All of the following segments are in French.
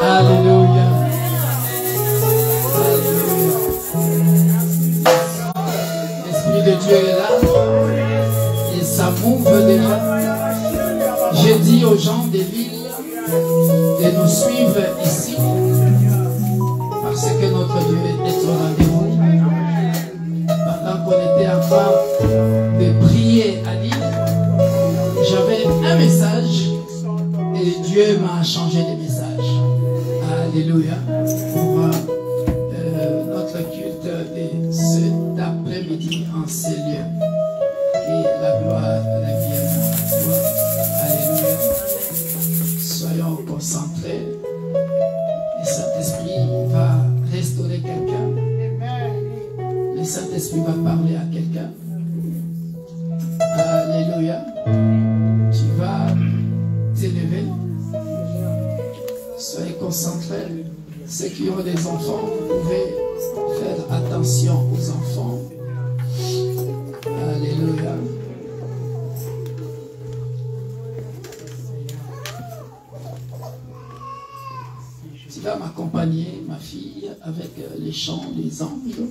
Alléluia. L'Esprit de Dieu est là. Et ça m'ouvre déjà. Je dis aux gens des villes de nous suivre ici. Parce que notre Dieu est au rendez-vous. Pendant qu'on était en train de prier à l'île, j'avais un message et Dieu m'a changé de message. Alléluia. Pour notre culte de cet après-midi en ces lieux. Et la gloire revienne à toi. Alléluia. Soyons concentrés. Le Saint-Esprit va restaurer quelqu'un. Le Saint-Esprit va parler à quelqu'un. Alléluia. Tu vas t'élever. Soyez concentrés. Ceux qui ont des enfants, vous pouvez faire attention aux enfants. Alléluia. Tu vas m'accompagner, ma fille, avec les chants des anges.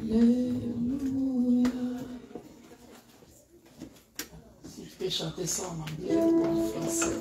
Alléluia. Si je peux chanter ça en anglais ou en français.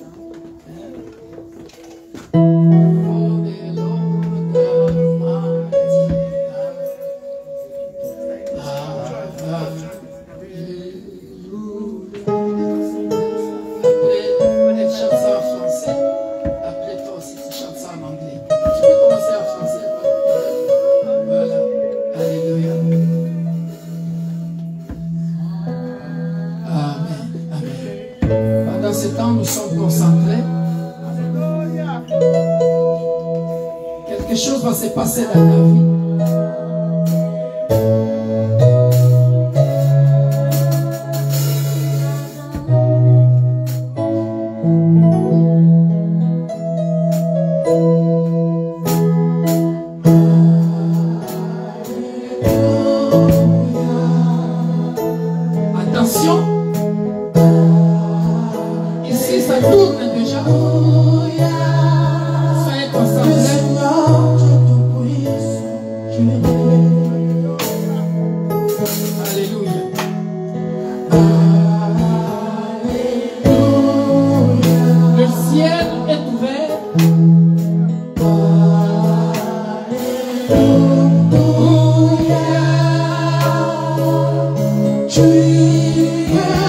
Se passer dans ta vie. Attention, ici ça tourne déjà. Soyez concentrés. Alléluia. Le ciel est ouvert. Alléluia.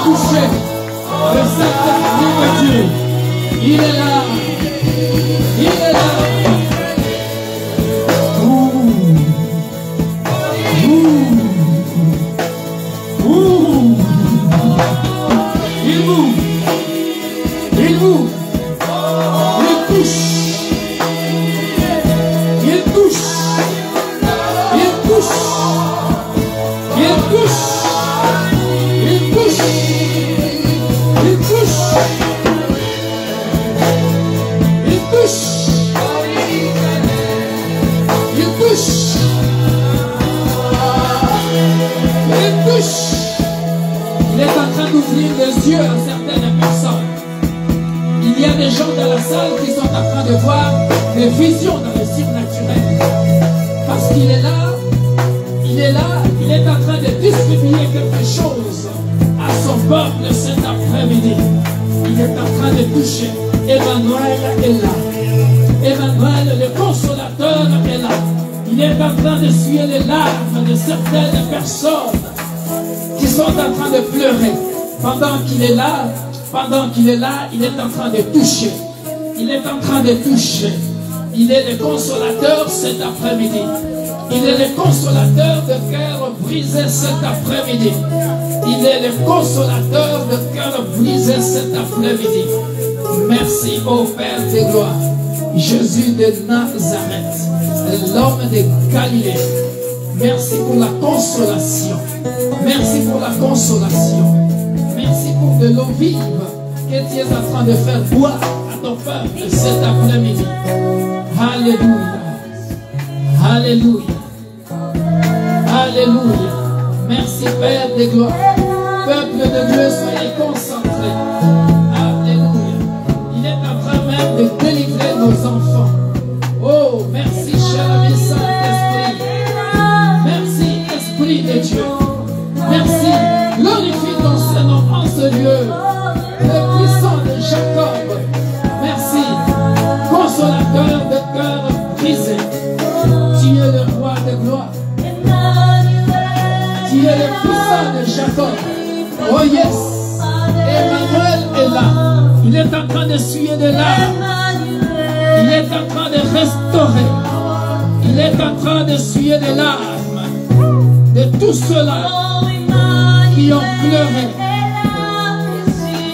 toucher le Saint-Esprit de Dieu. Il est là. Il est là. Il bouge. Il bouge. Il touche. Il touche. Il touche. Il touche. Il touche. Il touche. Il touche. Il touche. Il touche. Il est en train d'ouvrir les yeux à certaines personnes. Il y a des gens dans la salle qui sont en train de voir des visions dans le surnaturel. Parce qu'il est là, il est là, il est en train de distribuer quelque chose à son peuple cet après-midi. Il est en train de toucher. Emmanuel est là. Emmanuel, le consolateur, est là. Il est en train d'essuyer les larmes de certaines personnes qui sont en train de pleurer. Pendant qu'il est là, il est en train de toucher. Il est en train de toucher. Il est le consolateur cet après-midi. Il est le consolateur de cœur brisé cet après-midi. Il est le consolateur de cœur brisé cet après-midi. Merci ô Père de gloire. Jésus de Nazareth, l'homme de Galilée. Merci pour la consolation. Merci pour la consolation. Merci pour de l'eau vive que tu es en train de faire boire à ton peuple cet après-midi. Alléluia. Alléluia. Alléluia. Merci Père de gloire. Peuple de Dieu, soyez concentrés. Alléluia. Il est en train même de délivrer nos enfants. Oh, merci cher ami Saint-Esprit. Merci Esprit de Dieu. Merci. Glorifie ton Saint-Nom en ce lieu. Le puissant de Jacob. Merci. Consolateur de cœur brisé. Tu es le roi de gloire. Tu es le puissant de Jacob. Oh yes. Emmanuel est là. Il est en train d'essuyer des larmes. Il est en train de restaurer. Il est en train d'essuyer des larmes de tous ceux-là qui ont pleuré.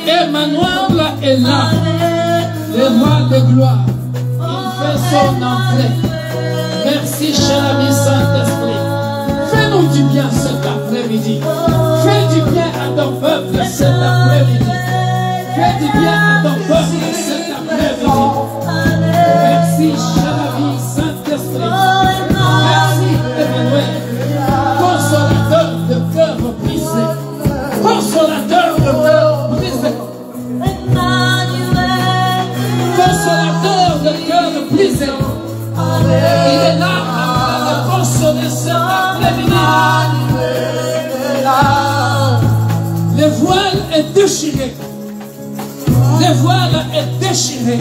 Emmanuel est là. Le roi de gloire. Il fait son entrée. Merci cher ami Saint-Esprit. Fais-nous du bien cet après-midi. Fais du bien à ton peuple cet après-midi. Fais du bien à ton peuple cet après-midi. Merci cher ami Saint-Esprit. Merci Emmanuel. Consolateur de cœur brisé. Consolateur de cœur brisé. Consolateur de cœur brisé. Il est là en train de consoler cet après-midi. Le voile est déchiré. Le voile est déchiré.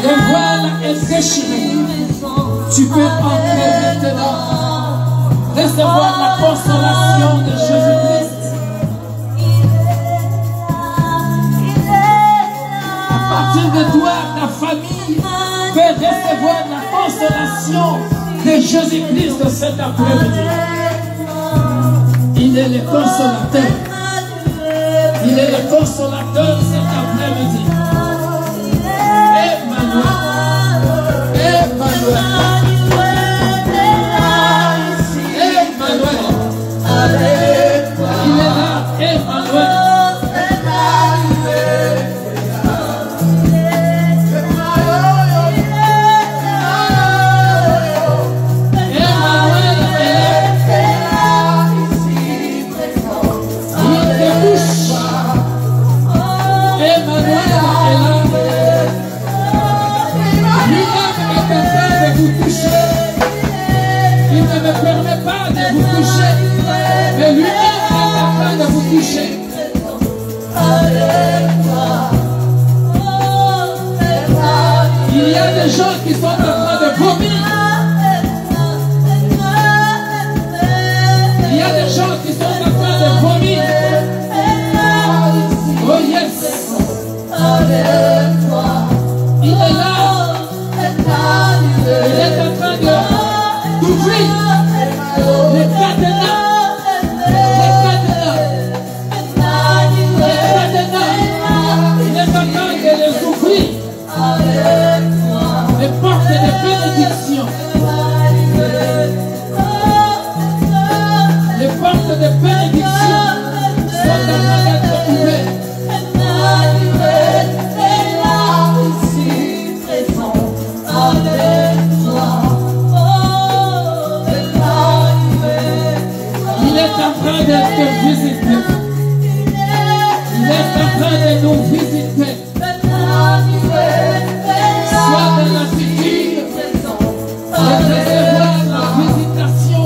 Le voile est déchiré. Tu peux entrer maintenant. Recevoir la consolation de Jésus-Christ. À partir de toi, ta famille peut recevoir la consolation de Jésus-Christ de cet après-midi. Il est le consolateur. Il est le consolateur cet après-midi. Emmanuel. Emmanuel. Emmanuel. Il est là. Emmanuel. Emmanuel souffrir. Les cadenas. Il est en train de les ouvrir. Les portes de bénédiction. Les portes de bénédiction sont en train d'être ouvertes. Il est en train de te visiter. Il est en train de nous visiter. Sois dans la figure de recevoir la visitation.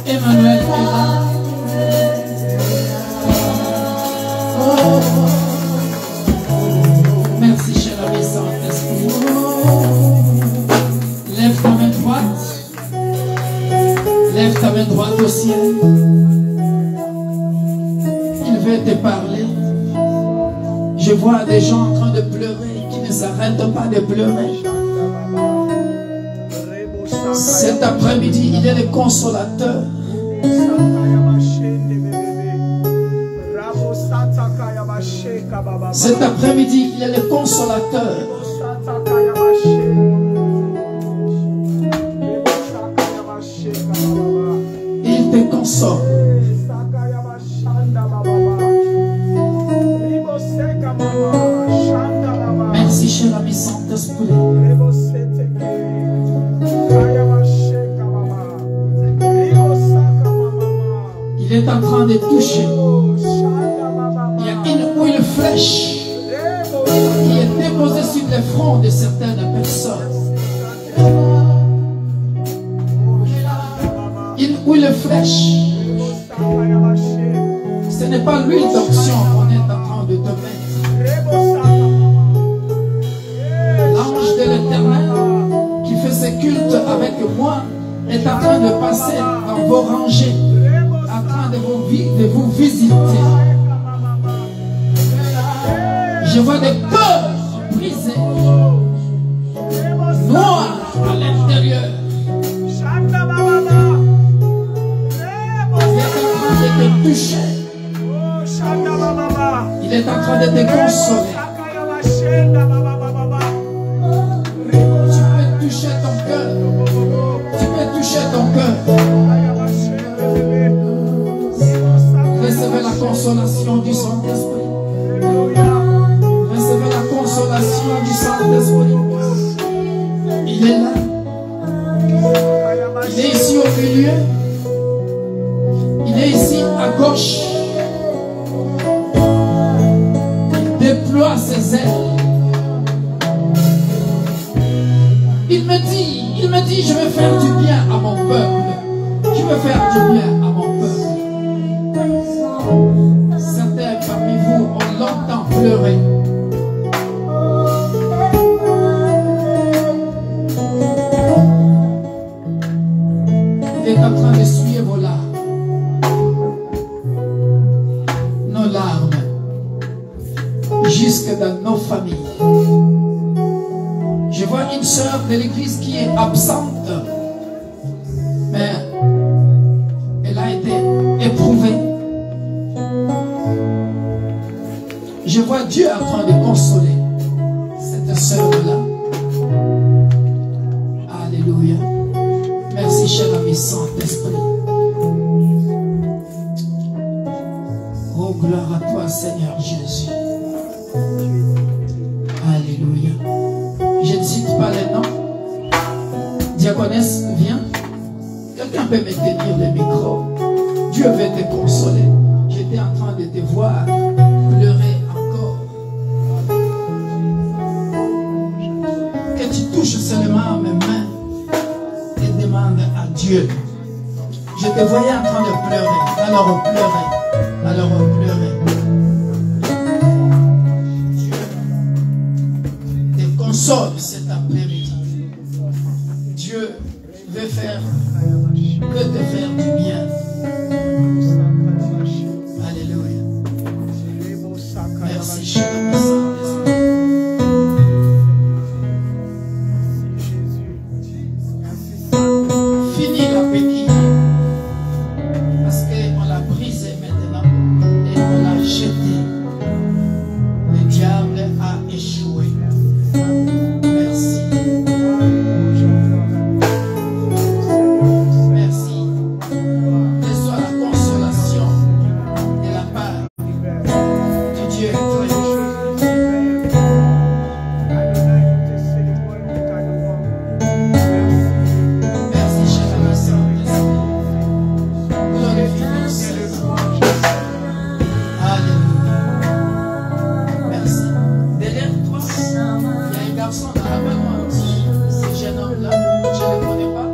Emmanuel. Au ciel, il veut te parler. Je vois des gens en train de pleurer qui ne s'arrêtent pas de pleurer. Cet après-midi, il est le consolateur. Cet après-midi, il est le consolateur. Te console. Merci, cher ami Saint-Esprit. Il est en train de toucher. Il y a une huile fraîche qui est déposée sur les fronts de certaines personnes. Huile fraîche. Ce n'est pas l'huile d'onction qu'on est en train de te mettre. L'ange de l'Éternel qui fait ses cultes avec moi est en train de passer dans vos rangées, en train de vous visiter. Je vois des cœurs brisés, noirs à l'intérieur. Toucher. Il est en train de te consoler. Tu peux toucher ton cœur. Tu peux toucher ton cœur. Recevez la consolation du Saint-Esprit. Recevez la consolation du Saint-Esprit. Il est là. Il est ici au milieu. Il est ici à gauche. Il déploie ses ailes. Il me dit, je veux faire du bien à mon peuple. Je veux faire du bien à mon peuple. Certains parmi vous ont longtemps pleuré. Il est en train d'essuyer vos larmes. Jusque dans nos familles. Je vois une sœur de l'église qui est absente, mais elle a été éprouvée. Je vois Dieu en train de consoler cette sœur-là. Alléluia. Merci, cher ami Saint-Esprit. Oh, gloire à toi, Seigneur Jésus. Alléluia. les noms. Diaconesse, viens. Quelqu'un peut me tenir le micro. Dieu veut te consoler. J'étais en train de te voir pleurer encore. Que tu touches seulement mes mains et demande à Dieu. Je te voyais en train de pleurer. Alors pleurer. Alors pleurer. Dieu te console cet après-midi. Dieu veut te faire du bien. Alléluia. Merci, cher Saint-Esprit. Fini la béquille. Parce qu'on l'a brisée maintenant et on l'a jetée. Le diable a échoué. Merci. Merci. Reçois la consolation de la part du Dieu éternel. Merci, cher ami Saint-Esprit. Glorifions Seigneur. Alléluia. Merci. Derrière toi, il y a un garçon dans la main. Ce jeune homme-là, je ne le connais pas.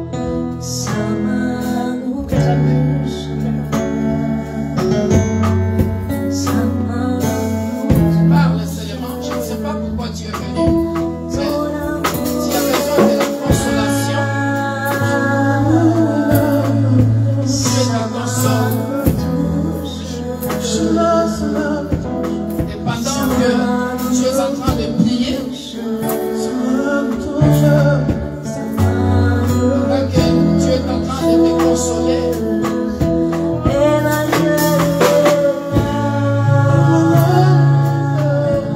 Parle seulement, je ne sais pas pourquoi tu es venu. Mais s'il y a besoin de la consolation, Dieu te console. Et pendant que tu es en train de prier, pendant que Dieu est en train de te consoler,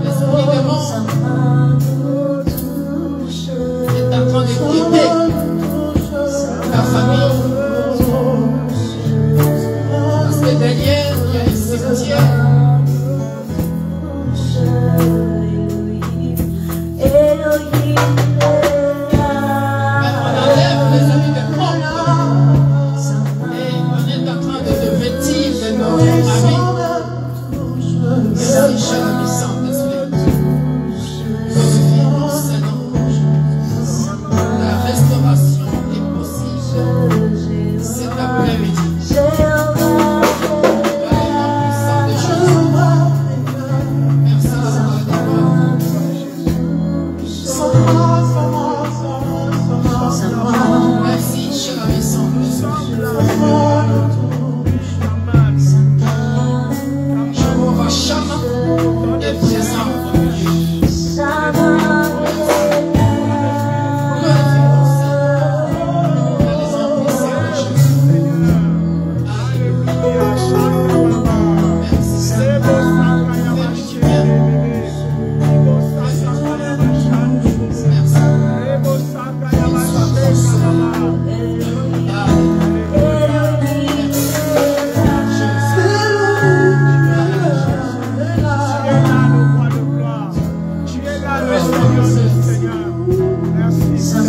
l'esprit des morts est en train de quitter ta famille. Parce que derrière, il y a un cimetière. Mais on enlève les amis des morts. Et on est en train de te vêtir de nos amis. Merci, cher ami Saint-Esprit. Glorifie ton Seigneur. La restauration est possible cet après-midi. Merci, merci, cher ami Saint-Esprit. Jehovah Shammah est présent au milieu. Glorifie ton Seigneur. Dans les hommes puissants de Jésus. Alléluia. Merci, Seigneur. Fais-lui du bien. Merci. Sois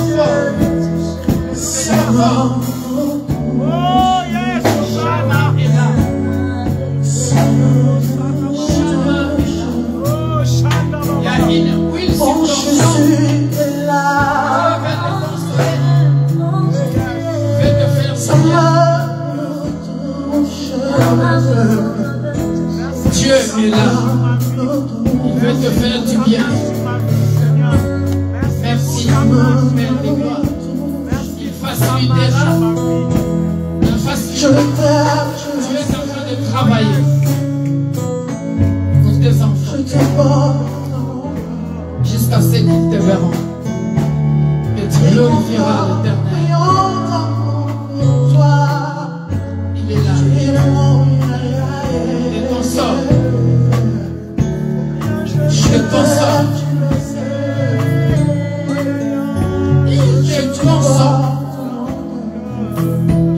consolé. verront. Et tu glorifieras l'Éternel. Il est là. Et ton sort. Et ton sort. Et ton sort.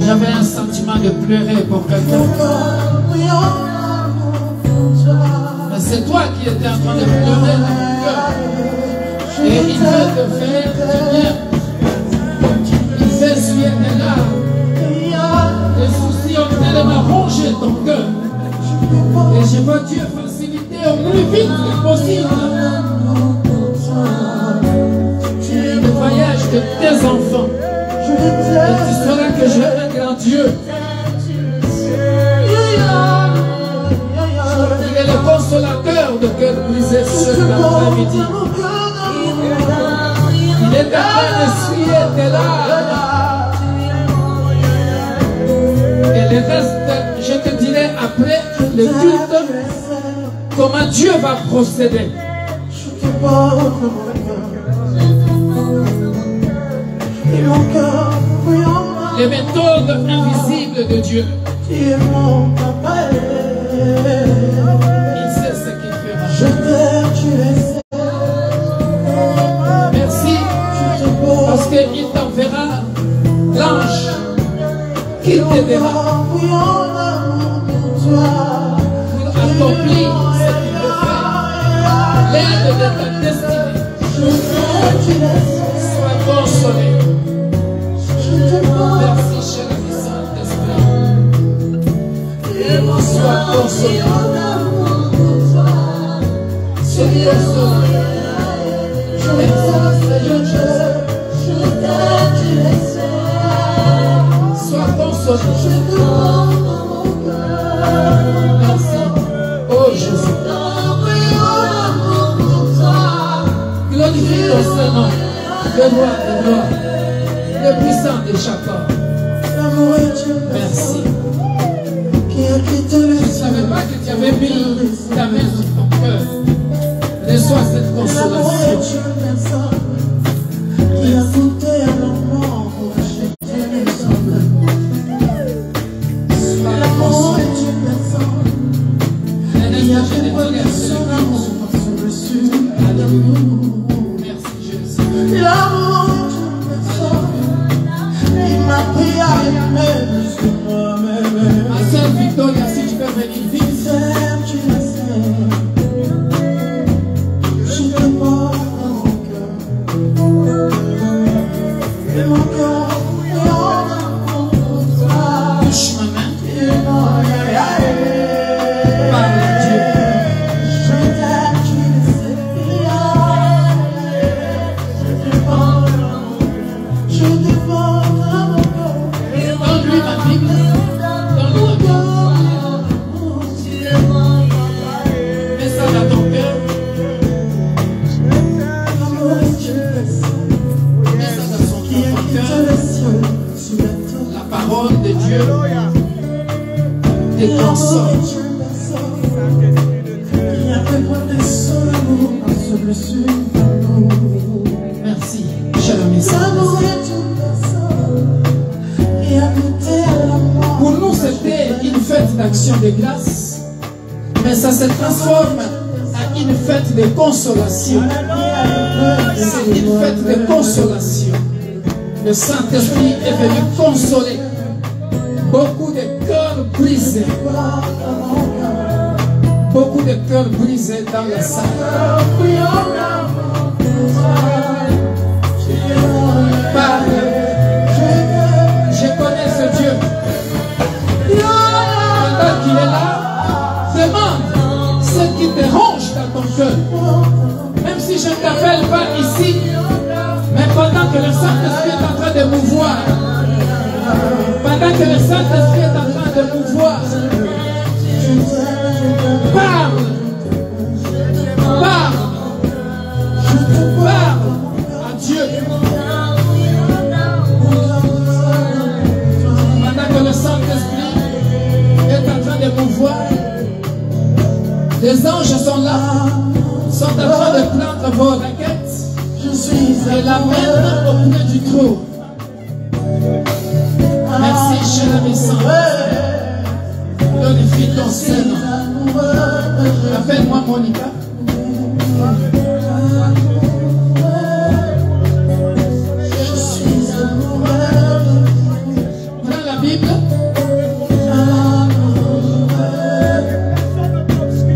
J'avais un sentiment de pleurer pour quelqu'un. Mais c'est toi qui étais en train de pleurer dans mon cœur. Et il veut te faire du bien. Il fait essuyer tes larmes. Les soucis ont tellement rongé ton cœur. Et je veux Dieu faciliter au plus vite que possible le voyage de tes enfants. Et tu sauras que je suis un grand Dieu. Il est le consolateur de cœur brisé cet après-midi. Il est en train d'essuyer tes larmes. Et le reste, je te dirai après le culte comment Dieu va procéder. Les méthodes invisibles de Dieu. Il sait ce qu'il fera. Merci parce qu'il t'enverra l'ange qui t'aidera pour accomplir ce qu'il veut faire. L'aide de ta destinée. Sois consolé. Merci, cher ami Saint-Esprit. Sois consolé. Sois consolé. Sois consolé. Merci. Oh Jésus. Glorifie ton Saint-Nom. De gloire, de gloire. Le puissant de Jacob. Merci. Je ne savais pas que tu avais mis ta main sur ton cœur. Reçois cette consolation. Merci Jésus. Ma sœur Victoria, si tu peux venir vite. Touche ma main. Parle à Dieu. Donne-lui ma Bible. Donne-lui ma Bible. Mets ça dans ton cœur. Mets ça dans son cœur. La parole de Dieu te console. Merci, cher ami Saint-Esprit. Pour nous, c'était une fête d'action de grâce, mais ça se transforme à une fête de consolation. C'est une fête de consolation. Le Saint-Esprit est venu consoler beaucoup de cœurs brisés. Beaucoup de cœurs brisés dans la salle. Parle. Je connais ce Dieu. Pendant qu'il est là, demande ce qui te ronge dans ton cœur. Même si je ne t'appelle pas ici, mais pendant que le Saint-Esprit est en train de mouvoir, pendant que le Saint-Esprit est en train de mouvoir, parle. Parle. Parle à Dieu. Pendant que le Saint-Esprit est en train de mouvoir, les anges sont là, sont en train de prendre vos raquettes, et l'amène auprès du trône. Merci, cher ami saint. Glorifie ton Saint-Nom. Appelle-moi Monica. Je suis amoureux. Voilà la Bible.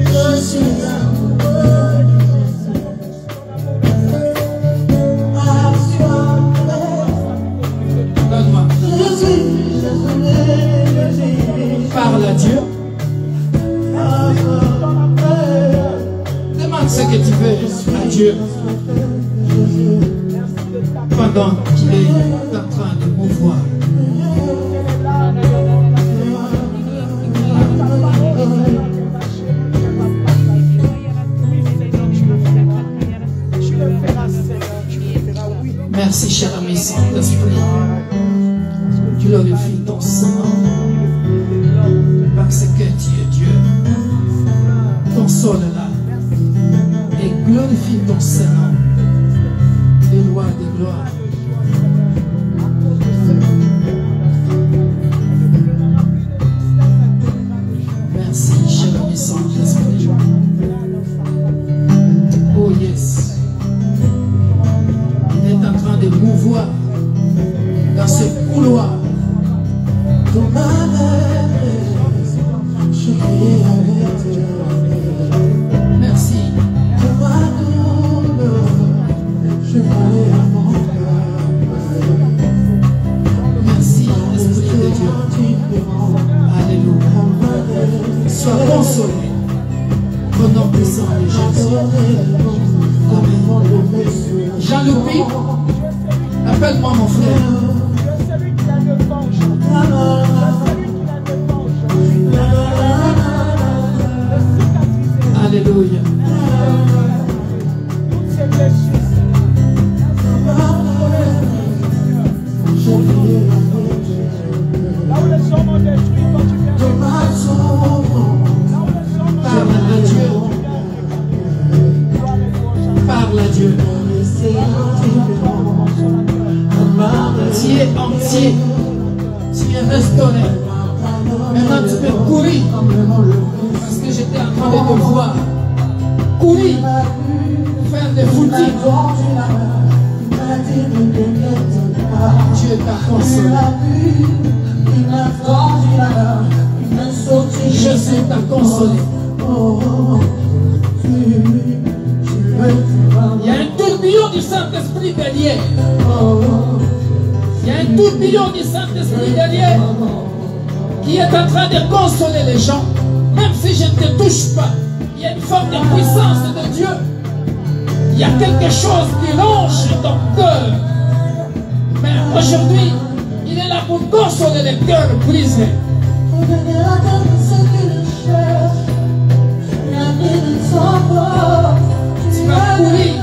Je suis amoureux. Donne-moi. Parle à Dieu. Demande ce que tu veux à Dieu pendant qu'il est en train de mouvoir. Merci, cher ami Saint-Esprit. Glorifie ton Saint-Nom. Parce que tu es Dieu. Console-la. Et glorifie ton Saint-Nom. Des lois, des gloires. Merci, cher ami Saint-Esprit. Oh yes. Il est en train de mouvoir dans ce couloir. Merci. Merci, Esprit de Dieu. Alléluia. Sois consolé. Au nom puissant de Jésus. Amen. Jean-Louis, appelle-moi mon frère. Alléluia. Parle à Dieu. Tu es entier. Tu es restauré. Maintenant tu peux courir. Parce que j'étais en train de te voir. Courir. Faire des footings. Dieu t'a consolé. Jésus t'a consolé. Il y a un tourbillon du Saint-Esprit derrière. Il y a un tourbillon du Saint-Esprit derrière qui est en train de consoler les gens. Même si je ne te touche pas, il y a une forme de puissance de Dieu. Il y a quelque chose qui ronge ton cœur. Mais aujourd'hui, il est là pour consoler les cœurs brisés. Tu vas courir.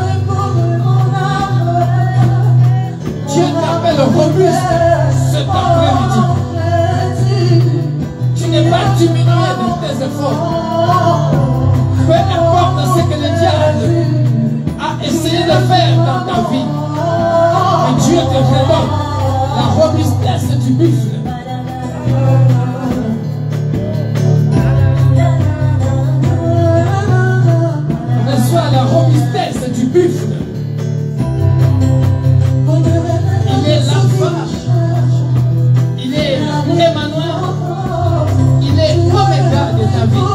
Dieu t'appelle robuste cet après-midi. Tu n'es pas diminué de tes efforts. Peu importe ce que le diable a essayé de faire dans ta vie, mais Dieu te redonne la robustesse du buffle. Reçois la robustesse du buffle. Il est l'alpha, il est Emmanuel, il est l'oméga de ta vie.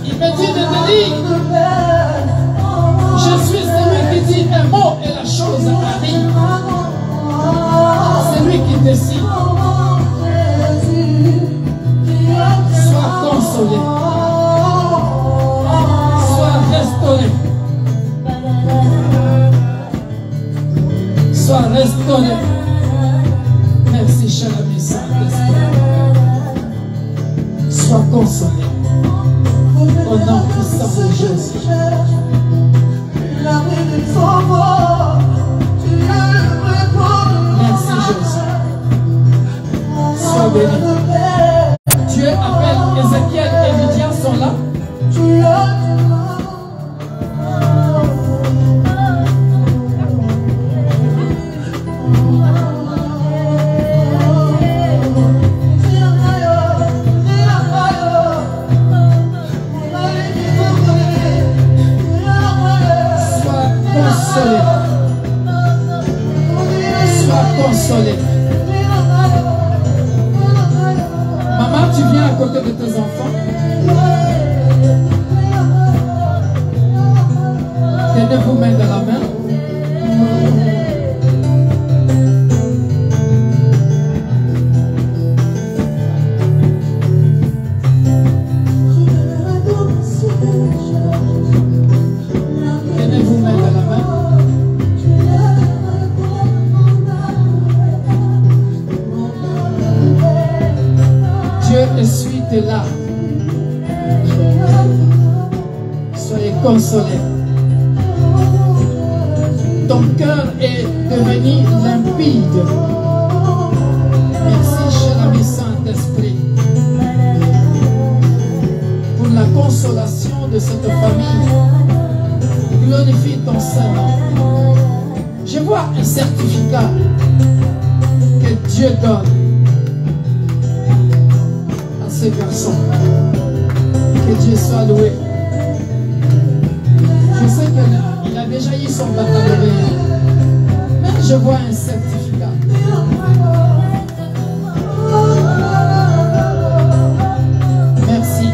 Il me dit de te dire, je suis celui qui dit un mot et la chose arrive. C'est lui qui décide. Sois consolé. Sois restauré. Sois restauré. Merci, cher ami Saint-Esprit. Sois consolé. Au nom puissant de Jésus. Merci, Jésus. Sois béni. Dieu appelle Ézéchiel et Lydia sont là. consolé. Sois consolé. Maman, tu viens à côté de tes enfants. Tenez-vous main dans la main. Tenez-vous main dans la main. Dieu essuie tes larmes. Soyez consolés. Ton cœur est devenu limpide. Merci, cher ami Saint-Esprit, pour la consolation de cette famille. Glorifie ton Saint-Nom. Je vois un certificat que Dieu donne à ces garçons. Que Dieu soit loué. Je sais qu'il a déjà eu son baccalauréat, mais je vois un certificat. Merci.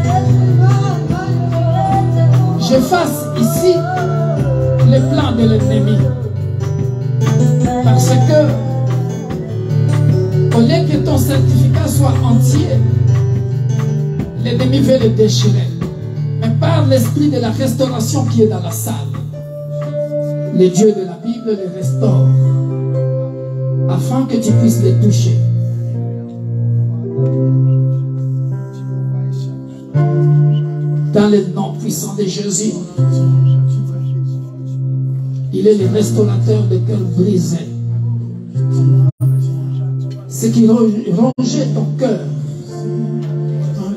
J'efface ici les plans de l'ennemi. Parce que, au lieu que ton certificat soit entier, l'ennemi veut le déchirer. Mais par l'esprit de la restauration qui est dans la salle, le Dieu de la Bible les restaure afin que tu puisses les toucher. Dans le nom puissant de Jésus, il est le restaurateur de cœur brisé. Ce qui rongeait ton cœur,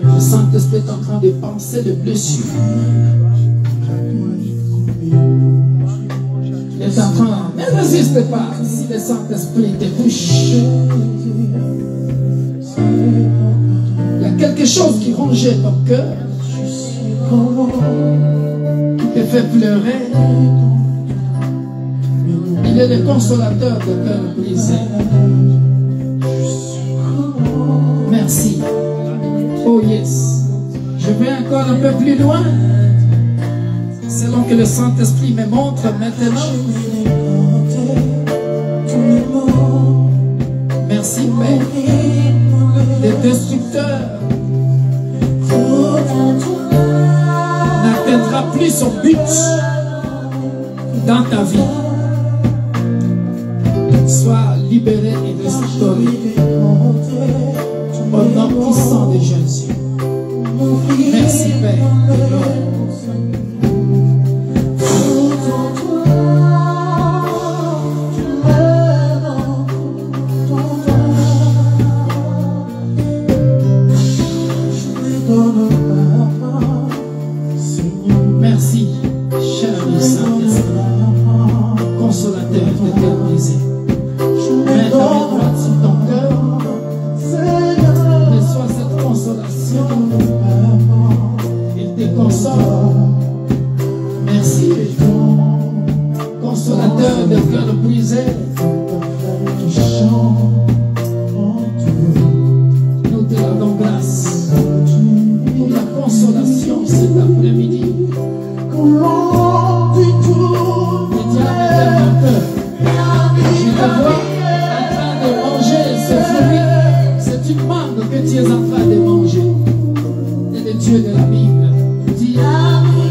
le Saint-Esprit est en train de penser de blessures. Il est en train, ne résiste pas si le Saint-Esprit te touche. Il y a quelque chose qui rongeait ton cœur, qui te fait pleurer. Il est le consolateur de cœur brisé. Merci. Oh yes. Je vais encore un peu plus loin. Selon que le Saint-Esprit me montre maintenant. Merci Père. Les destructeurs n'atteindra plus son but dans ta vie. Sois libéré et restauré au nom puissant de Jésus. Merci Père. Merci, cher Saint-Esprit, consolateur de cœur brisé. Mets ta main droite sur ton cœur. Reçois cette consolation. Il te console. Merci, consolateur de cœur brisé. Nous te rendons grâce pour la consolation cet après-midi. Le diable est un menteur. Je te vois en train de manger ce fruit. C'est une mangue que tu es en train de manger. Et le Dieu de la Bible dit,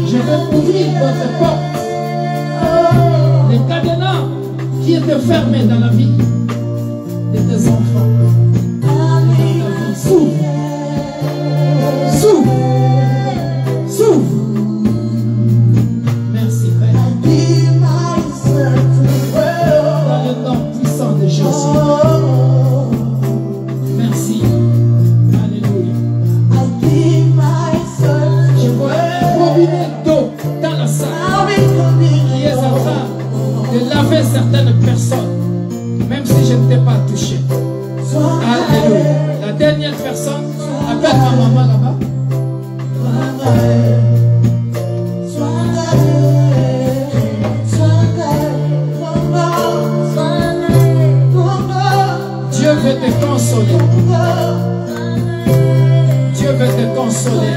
je vais ouvrir votre porte. Les cadenas qui étaient fermés dans la vie de tes enfants. S'ouvre. S'ouvre. S'ouvre. Merci Père. Dans le nom puissant de Jésus. Merci. Alléluia. Je vois un robinet d'eau dans la salle qui est en train de laver certaines personnes, même si je ne t'ai pas touché. Alléluia. La dernière personne, appelle ma maman là-bas. consoler.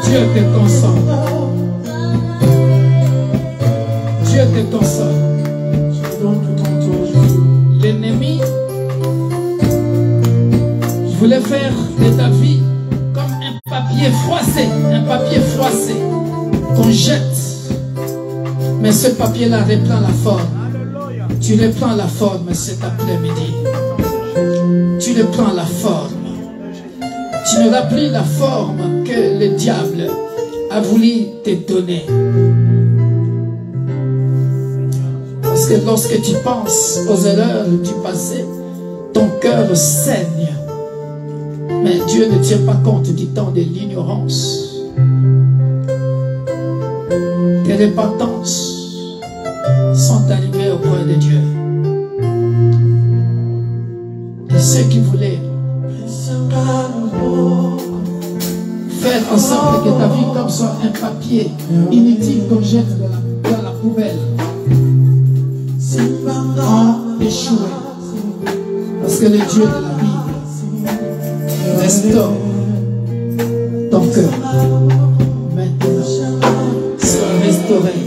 Dieu te console. Dieu te console. L'ennemi voulait faire de ta vie comme un papier froissé qu'on jette. Mais ce papier-là reprend la forme. Tu reprends la forme cet après-midi. Tu reprends la forme. Tu n'auras plus la forme que le diable a voulu te donner. Parce que lorsque tu penses aux erreurs du passé, ton cœur saigne. Mais Dieu ne tient pas compte du temps de l'ignorance. Tes repentances sont arrivés auprès de Dieu. Et ceux qui voulaient faire en sorte que ta vie comme soit un papier inutile qu'on jette dans la poubelle ont échoué. Parce que le Dieu de la Bible restaure ton cœur. Maintenant, sois restauré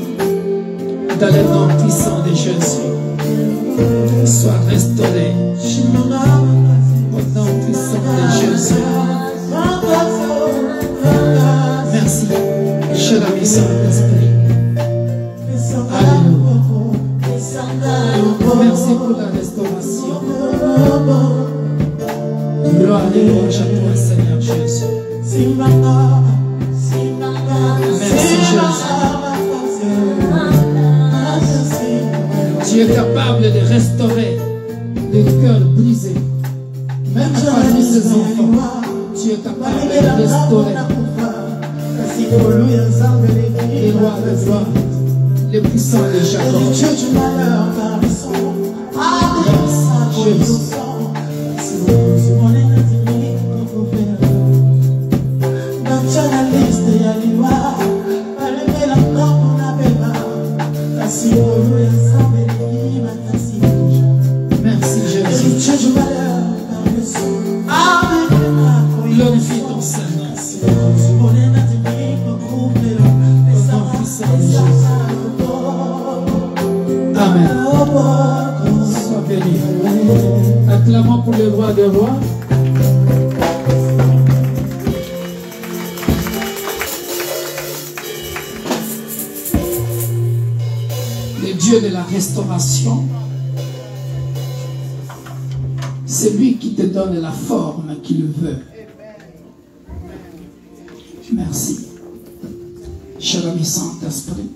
dans le nom puissant de Jésus. Sois restauré au nom puissant de Jésus. Merci, cher ami Saint-Esprit. Alléluia. Merci pour la restauration. Gloire et louange à toi, Seigneur Jésus. Merci, Jésus. Tu es capable de restaurer les cœurs brisés. Même parmi ces enfants, tu es capable de restaurer les rois de gloire, les puissants de Jacob. Jésus. Merci Jésus. Glorifie ton Seigneur. Amen. Sois béni. Acclamons pour le roi des rois. Le Dieu de la restauration, c'est lui qui te donne la forme qu'il veut. Merci. Cher ami Saint-Esprit,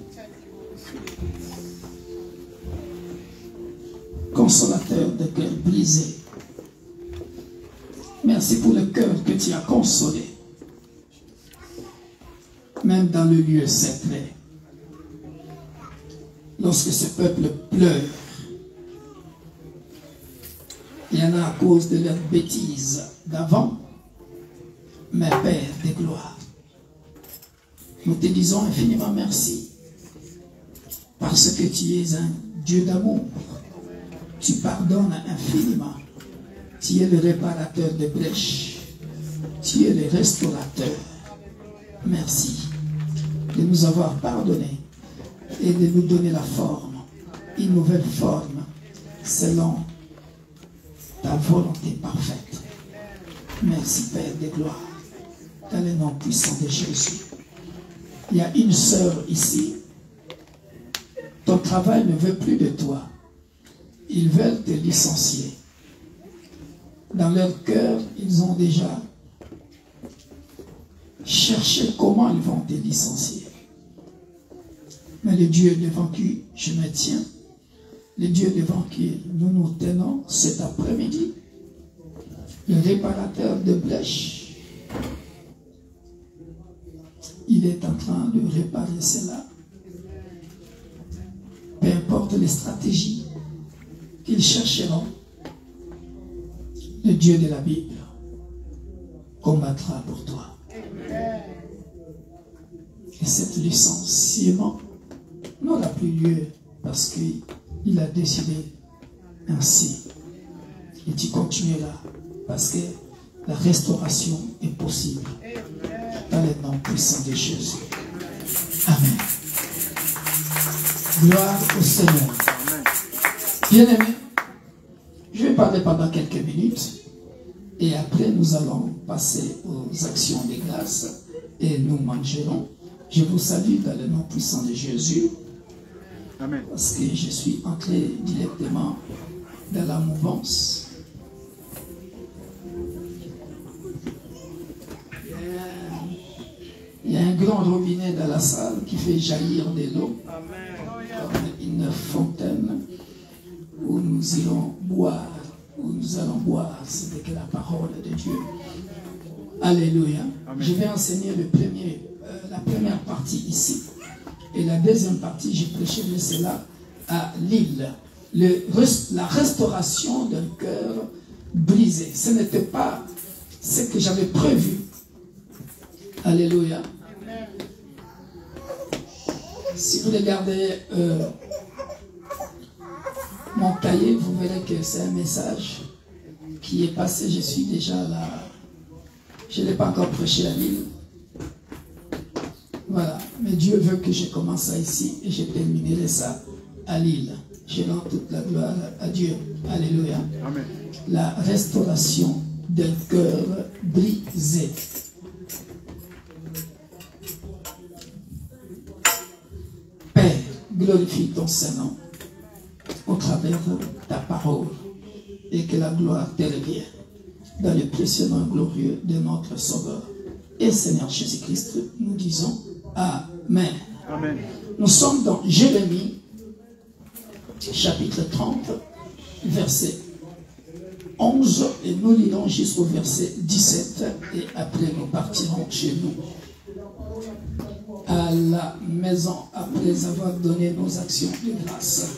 consolateur de cœur brisé, merci pour le cœur que tu as consolé, même dans le lieu secret. Lorsque ce peuple pleure, il y en a à cause de leurs bêtises d'avant, mais Père de gloire, nous te disons infiniment merci, parce que tu es un Dieu d'amour, tu pardonnes infiniment, tu es le réparateur de brèches, tu es le restaurateur. Merci de nous avoir pardonné et de nous donner la forme, une nouvelle forme, selon ta volonté parfaite. Merci Père de gloire, dans le nom puissant de Jésus. Il y a une sœur ici, ton travail ne veut plus de toi. Ils veulent te licencier. Dans leur cœur, ils ont déjà cherché comment ils vont te licencier. Mais le Dieu devant qui je me tiens, le Dieu devant qui nous nous tenons cet après-midi, le réparateur de brèches, il est en train de réparer cela. Peu importe les stratégies qu'ils chercheront, le Dieu de la Bible combattra pour toi. Et cet licenciement n'aura plus lieu parce qu'il a décidé ainsi. Et tu continueras. Parce que la restauration est possible. Dans le nom puissant de Jésus. Amen. Gloire au Seigneur. Bien-aimés, je vais parler pendant quelques minutes. Et après, nous allons passer aux actions de grâce. Et nous mangerons. Je vous salue dans le nom puissant de Jésus. Amen. Parce que je suis entré directement dans la mouvance. Il y a un grand robinet dans la salle qui fait jaillir de l'eau comme une fontaine où nous irons boire, où nous allons boire, c'est que la parole de Dieu. Alléluia. Amen. Je vais enseigner la première partie ici. Et la deuxième partie, j'ai prêché de cela à Lille. La restauration d'un cœur brisé. Ce n'était pas ce que j'avais prévu. Alléluia. Si vous regardez mon cahier, vous verrez que c'est un message qui est passé. Je suis déjà là. Je n'ai pas encore prêché à Lille. Voilà. Mais Dieu veut que je commence ça ici et je terminerai ça à Lille. Je rends toute la gloire à Dieu. Alléluia. Amen. La restauration d'un cœur brisé. Père, glorifie ton Saint-Nom au travers de ta parole et que la gloire te revienne dans le précieux nom glorieux de notre Sauveur et Seigneur Jésus-Christ. Nous disons Amen. Amen. Nous sommes dans Jérémie, chapitre 30, verset 11, et nous lirons jusqu'au verset 17, et après nous partirons chez nous à la maison après avoir donné nos actions de grâce.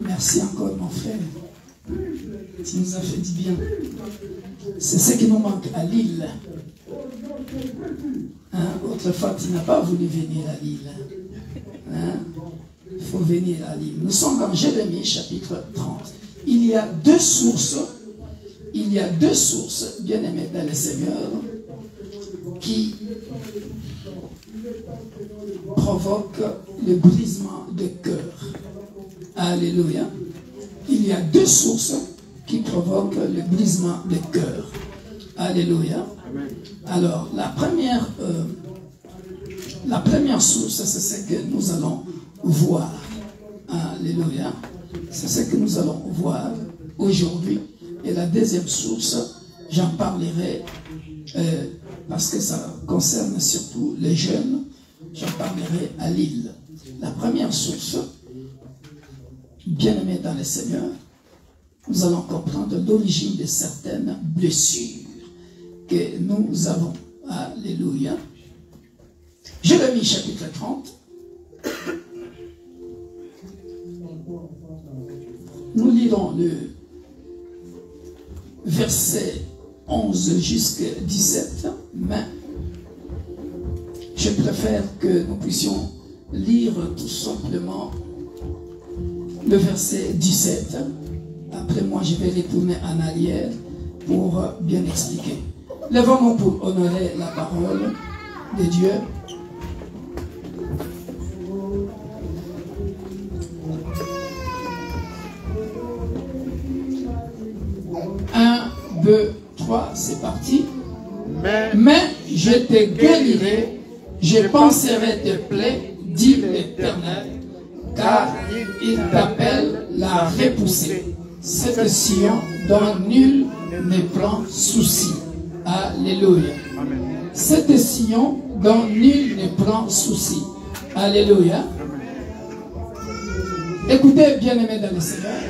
Merci encore mon frère. Tu nous as fait du bien. C'est ce qui nous manque à Lille. Hein? Autrefois, tu n'as pas voulu venir à Lille. Hein? Il faut venir à Lille. Nous sommes dans Jérémie, chapitre 30. Il y a deux sources, bien-aimés dans le Seigneur, qui provoquent le brisement de cœur. Alléluia. Il y a deux sources qui provoquent le brisement de cœur. Alléluia. Amen. Alors, la première source, c'est ce que nous allons voir. Alléluia. C'est ce que nous allons voir aujourd'hui. Et la deuxième source, j'en parlerai parce que ça concerne surtout les jeunes. J'en parlerai à Lille. La première source, bien-aimés dans le Seigneur, nous allons comprendre l'origine de certaines blessures que nous avons. Alléluia. Jérémie chapitre 30. Nous lirons le verset 11 jusqu'à 17, mais je préfère que nous puissions lire tout simplement le verset 17. Après moi, je vais retourner en arrière pour bien expliquer. Lèvons-nous pour honorer la parole de Dieu. Un, deux, trois, c'est parti. Mais je te guérirai, je panserai tes plaies, dit l'Éternel, car il t'appelle la repoussée, cette Sion dont nul ne prend souci. Alléluia. Amen. Cette Sion dont nul ne prend souci. Alléluia. Écoutez, bien-aimés dans le Seigneur,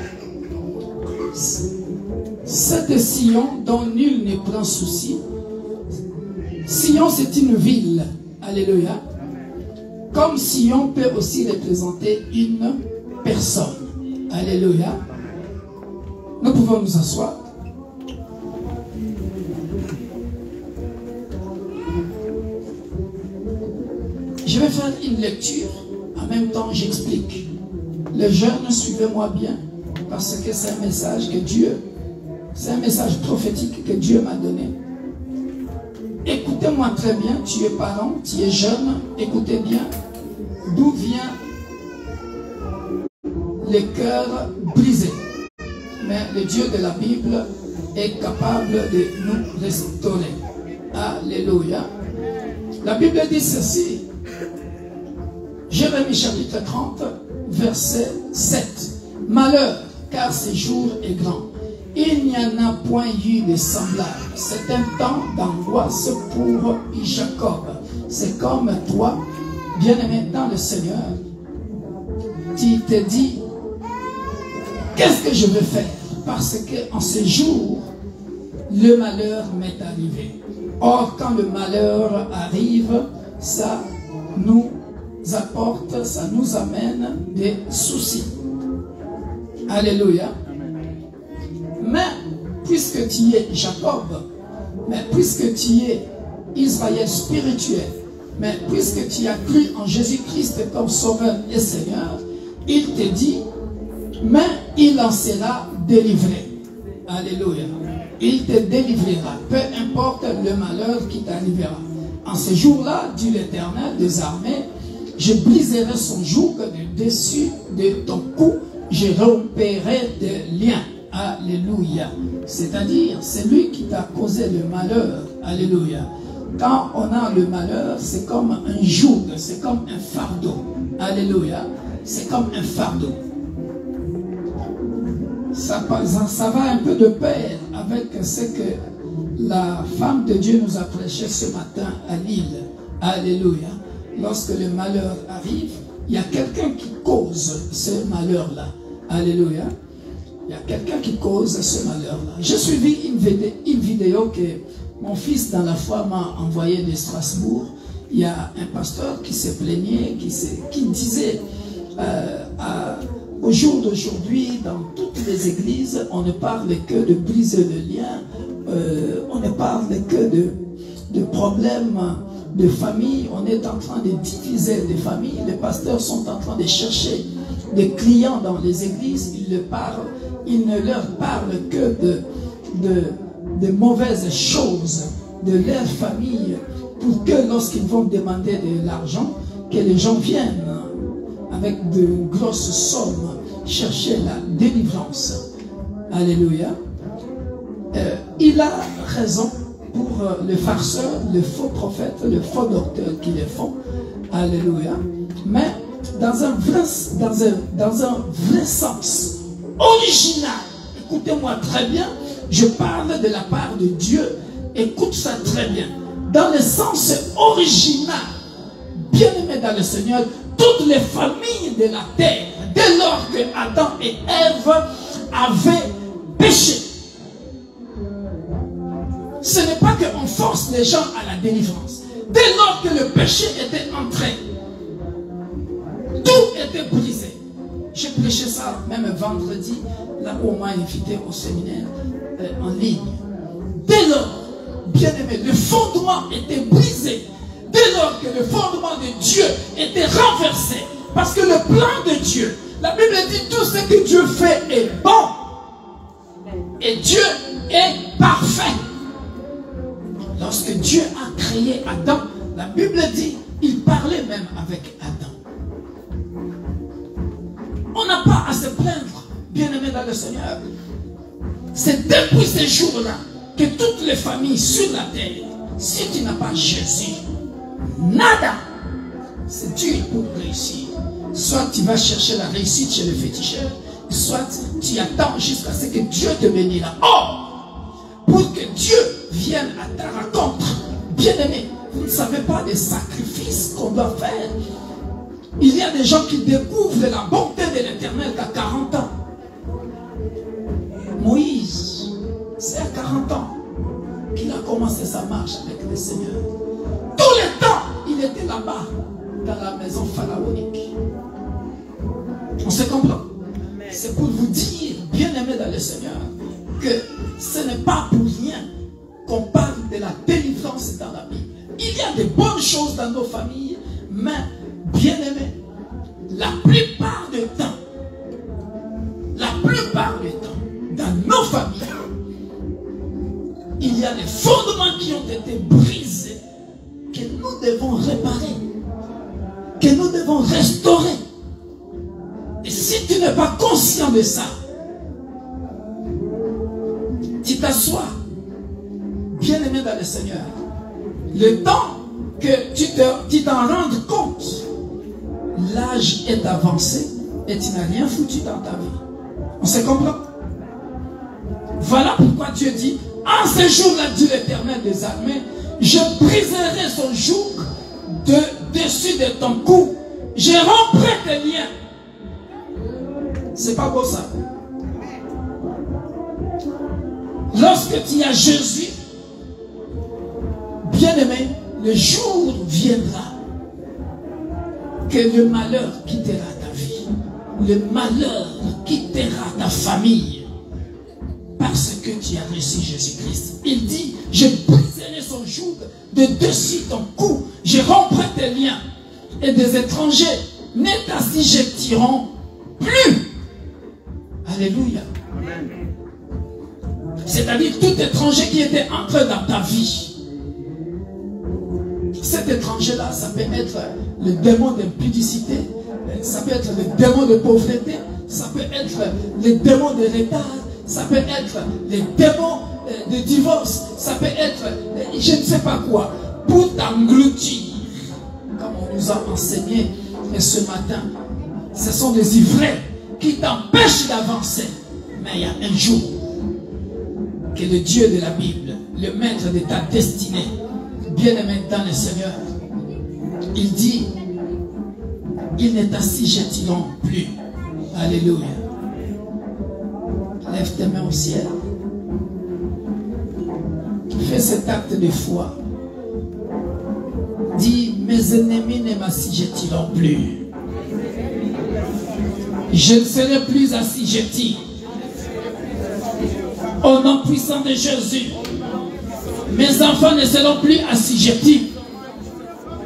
cette Sion dont nul ne prend souci. Sion, c'est une ville. Alléluia. Comme Sion peut aussi représenter une personne. Alléluia. Nous pouvons nous asseoir. Je vais faire une lecture. En même temps, j'explique. Les jeunes, suivez-moi bien. parce que c'est un message que Dieu, c'est un message prophétique que Dieu m'a donné. Écoutez-moi très bien, tu es parent, tu es jeune, écoutez bien, d'où vient les cœurs brisés. Mais le Dieu de la Bible est capable de nous restaurer. Alléluia. La Bible dit ceci. Jérémie chapitre 30, verset 7. Malheur, car ce jour est grand. Il n'y en a point eu de semblable. C'est un temps d'angoisse pour Jacob. C'est comme toi, bien-aimé dans le Seigneur. Tu te dis, qu'est-ce que je veux faire? Parce qu'en ce jour, le malheur m'est arrivé. Or, quand le malheur arrive, ça nous apporte, ça nous amène des soucis. Alléluia. Mais, puisque tu es Jacob, mais puisque tu es Israël spirituel, mais puisque tu as cru en Jésus-Christ comme Sauveur et Seigneur, il te dit, mais il en sera délivré. Alléluia. Il te délivrera, peu importe le malheur qui t'arrivera. En ce jour-là, dit l'Éternel des armées, je briserai son joug de dessus de ton cou, je romperai des liens. Alléluia. C'est-à-dire, c'est lui qui t'a causé le malheur. Alléluia. Quand on a le malheur, c'est comme un joug, c'est comme un fardeau. Alléluia. C'est comme un fardeau. Ça va un peu de pair avec ce que la femme de Dieu nous a prêché ce matin à Lille. Alléluia. Lorsque le malheur arrive, il y a quelqu'un qui cause ce malheur-là. Alléluia. Il y a quelqu'un qui cause ce malheur-là. J'ai suivi une vidéo que mon fils dans la foi m'a envoyée de Strasbourg. Il y a un pasteur qui se plaignait, qui disait au jour d'aujourd'hui, dans toutes les églises, on ne parle que de briser le lien, on ne parle que de problèmes de famille, on est en train de diviser les familles, les pasteurs sont en train de chercher des clients dans les églises, ils ne leur parlent que de mauvaises choses de leur famille, pour que lorsqu'ils vont demander de l'argent, que les gens viennent avec de grosses sommes chercher la délivrance. Alléluia. Il a raison pour le farceur, le faux prophète, le faux docteur qui les font. Alléluia. Mais dans un vrai sens original, écoutez-moi très bien, je parle de la part de Dieu, écoute ça très bien. Dans le sens original, bien-aimé dans le Seigneur, toutes les familles de la terre, dès lors que Adam et Ève avaient péché, ce n'est pas qu'on force les gens à la délivrance. Dès lors que le péché était entré, tout était brisé. J'ai prêché ça même vendredi, là où on m'a invité au séminaire en ligne. Dès lors, bien aimé, le fondement était brisé. Dès lors que le fondement de Dieu était renversé, parce que le plan de Dieu, la Bible dit tout ce que Dieu fait est bon. Et Dieu est parfait. Lorsque Dieu a créé Adam, la Bible dit, il parlait même avec Adam. On n'a pas à se plaindre, bien-aimés dans le Seigneur. C'est depuis ces jours-là que toutes les familles sur la terre, si tu n'as pas Jésus, nada, c'est dur pour réussir. Soit tu vas chercher la réussite chez le féticheur, soit tu attends jusqu'à ce que Dieu te bénira. Or, pour que Dieu vienne à ta rencontre, bien-aimé, vous ne savez pas des sacrifices qu'on doit faire. Il y a des gens qui découvrent la bonté de l'Éternel qu'à 40 ans. Moïse, c'est à 40 ans qu'il a commencé sa marche avec le Seigneur. Tout le temps, il était là-bas, dans la maison pharaonique. On se comprend? C'est pour vous dire, bien-aimés dans le Seigneur, que ce n'est pas pour rien qu'on parle de la délivrance dans la Bible. Il y a de bonnes choses dans nos familles, mais, bien-aimés, la plupart du temps, devons réparer, que nous devons restaurer. Et si tu n'es pas conscient de ça, tu t'assois, bien-aimé dans le Seigneur. Le temps que tu t'en rendes compte, l'âge est avancé et tu n'as rien foutu dans ta vie. On se comprend? Voilà pourquoi Dieu dit, en ce jour-là, dit l'Éternel des armées, je briserai son joug dessus de ton cou. Je romprai tes liens. C'est pas beau ça? Lorsque tu as Jésus, bien-aimé, le jour viendra que le malheur quittera ta vie, le malheur quittera ta famille, parce que tu as reçu Jésus-Christ. Il dit, je briserai son joug de dessus ton cou, je romprai tes liens, et des étrangers ne t'assujettiront plus. Alléluia. C'est-à-dire tout étranger qui était entré dans ta vie. Cet étranger-là, ça peut être le démon d'impudicité, ça peut être le démon de pauvreté, ça peut être le démon de retard, ça peut être le démon de divorce, ça peut être je ne sais pas quoi, pour t'engloutir. Comme on nous a enseigné ce matin, ce sont des ivraies qui t'empêchent d'avancer. Mais il y a un jour que le Dieu de la Bible, le maître de ta destinée, bien-aimé dans le Seigneur, il dit, ils ne t'assujettiront plus. Alléluia. Lève tes mains au ciel. Fais cet acte de foi. Dis, mes ennemis ne m'assujettiront plus. Je ne serai plus assujetti. Au nom puissant de Jésus, mes enfants ne seront plus assujettis.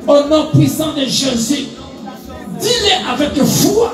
Au nom puissant de Jésus, dis-le avec foi,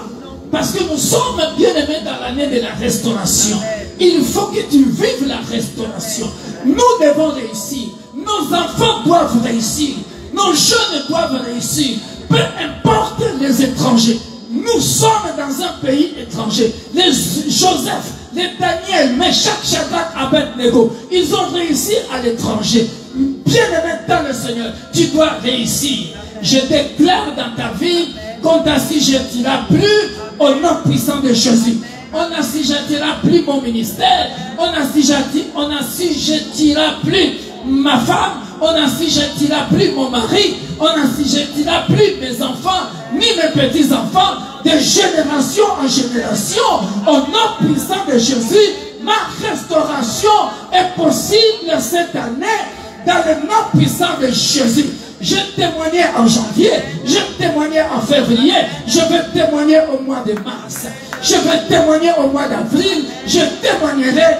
parce que nous sommes bien aimés dans l'année de la restauration. Il faut que tu vives la restauration. Nous devons réussir. Nos enfants doivent réussir. Nos jeunes doivent réussir. Peu importe les étrangers. Nous sommes dans un pays étranger. Les Joseph, les Daniel, Meshach, Shadrach, Abednego, ils ont réussi à l'étranger. Bien-aimé dans le Seigneur, tu dois réussir. Je déclare dans ta vie qu'on n'assujettira plus au nom puissant de Jésus. On n'assujettira plus mon ministère. On n'assujettira plus ma femme. On n'assujettira plus mon mari. On n'assujettira plus mes enfants, ni mes petits-enfants, de génération en génération. Au nom puissant de Jésus, ma restauration est possible cette année dans le nom puissant de Jésus. Je témoignais en janvier, je témoignais en février, je vais témoigner au mois de mars, je vais témoigner au mois d'avril, je témoignerai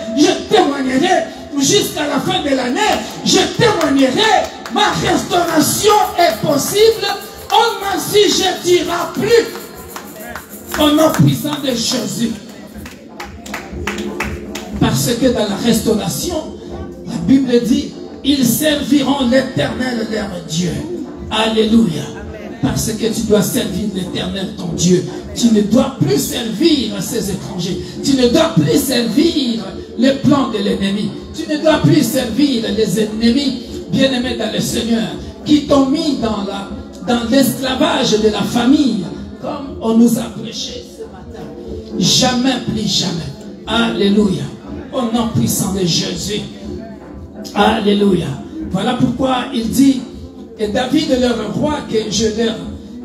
jusqu'à la fin de l'année, je témoignerai. Ma restauration est possible, on ne m'assujettira plus. Au nom puissant de Jésus. Parce que dans la restauration, la Bible dit, ils serviront l'Éternel leur Dieu. Alléluia. Parce que tu dois servir l'Éternel ton Dieu. Tu ne dois plus servir ces étrangers. Tu ne dois plus servir les plans de l'ennemi. Tu ne dois plus servir les ennemis bien-aimés dans le Seigneur qui t'ont mis dans l'esclavage de la famille. Comme on nous a prêché ce matin. Jamais, plus jamais. Alléluia. Au nom puissant de Jésus. Alléluia. Voilà pourquoi il dit, et David leur roi que je leur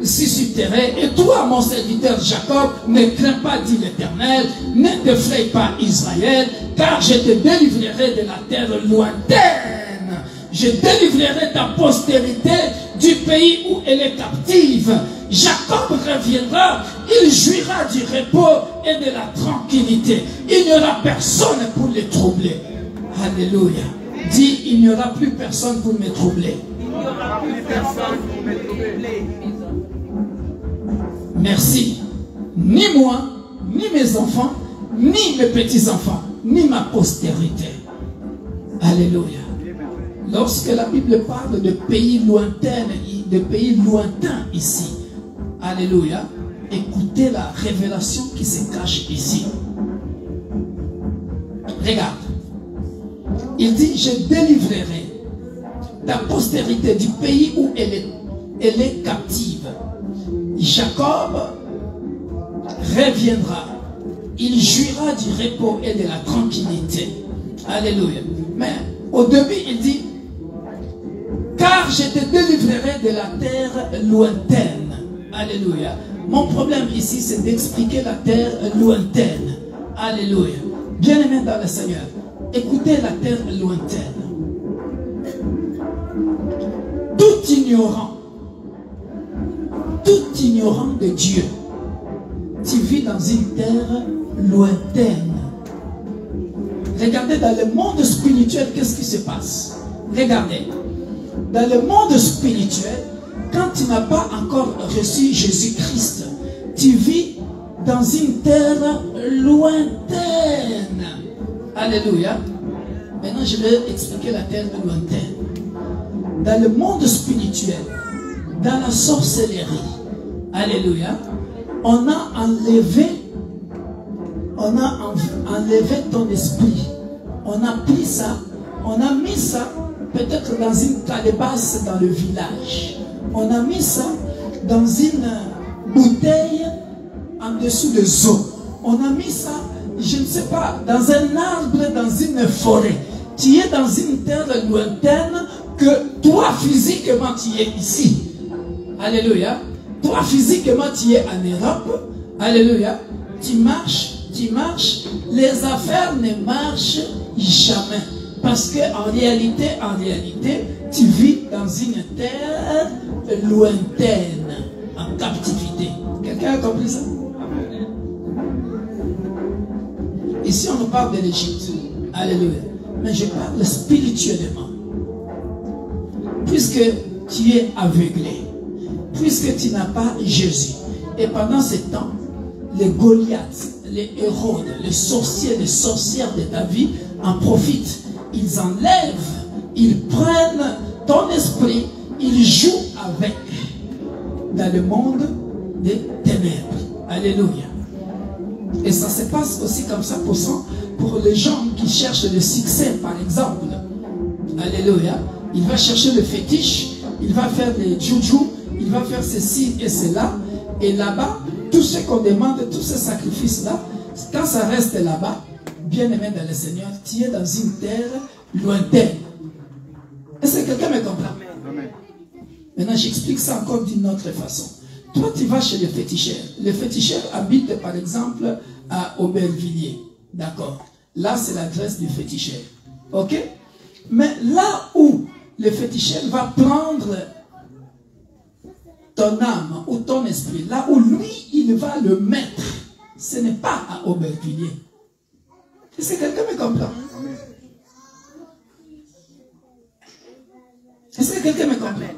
susciterai, et toi mon serviteur Jacob, ne crains pas, dit l'Éternel, ne t'effraie pas Israël, car je te délivrerai de la terre lointaine. Je délivrerai ta postérité du pays où elle est captive. Jacob reviendra, il jouira du repos et de la tranquillité. Il n'y aura personne pour les troubler. Alléluia. Dis, il n'y aura plus personne pour me troubler. Il n'y aura plus personne pour me troubler. Merci. Ni moi, ni mes enfants, ni mes petits-enfants, ni ma postérité. Alléluia. Lorsque la Bible parle de pays lointains, des pays lointains ici. Alléluia. Écoutez la révélation qui se cache ici. Regarde. Il dit, je délivrerai ta postérité du pays où elle est captive. Jacob reviendra. Il jouira du repos et de la tranquillité. Alléluia. Mais au début, il dit, car je te délivrerai de la terre lointaine. Alléluia. Mon problème ici, c'est d'expliquer la terre lointaine. Alléluia. Bien-aimés dans le Seigneur, écoutez la terre lointaine. Tout ignorant de Dieu, tu vis dans une terre lointaine. Regardez dans le monde spirituel, qu'est-ce qui se passe? Regardez. Dans le monde spirituel, quand tu n'as pas encore reçu Jésus-Christ, tu vis dans une terre lointaine. Alléluia. Maintenant, je vais expliquer la terre lointaine. Dans le monde spirituel, dans la sorcellerie, alléluia, on a enlevé ton esprit. On a pris ça, on a mis ça peut-être dans une calebasse dans le village. On a mis ça dans une bouteille en dessous des eaux. On a mis ça, je ne sais pas, dans un arbre, dans une forêt. Tu es dans une terre lointaine que toi physiquement tu es ici. Alléluia. Toi physiquement tu es en Europe. Alléluia. Tu marches. Les affaires ne marchent jamais. Parce qu'en réalité, tu vis dans une terre lointaine, en captivité. Quelqu'un a compris ça? Ici, on nous parle de l'Égypte. Alléluia. Mais je parle spirituellement. Puisque tu es aveuglé, puisque tu n'as pas Jésus, et pendant ce temps, les Goliaths, les Hérodes, les sorciers, les sorcières de ta vie en profitent. Ils enlèvent, ils prennent ton esprit, ils jouent avec dans le monde des ténèbres. Alléluia. Et ça se passe aussi comme ça pour les gens qui cherchent le succès, par exemple. Alléluia. Il va chercher le fétiche, il va faire des joujou, il va faire ceci et cela. Et là-bas, tout ce qu'on demande, tous ces sacrifices-là, quand ça reste là-bas, bien-aimé dans le Seigneur, tu es dans une terre lointaine. Est-ce que quelqu'un me comprend? Amen. Maintenant, j'explique ça encore d'une autre façon. Toi, tu vas chez le féticheur. Le féticheur habite, par exemple, à Aubervilliers. D'accord? Là, c'est l'adresse du féticheur. Ok? Mais là où le féticheur va prendre ton âme ou ton esprit, là où lui, il va le mettre, ce n'est pas à Aubervilliers. Est-ce que quelqu'un me comprend? Est-ce que quelqu'un me comprend?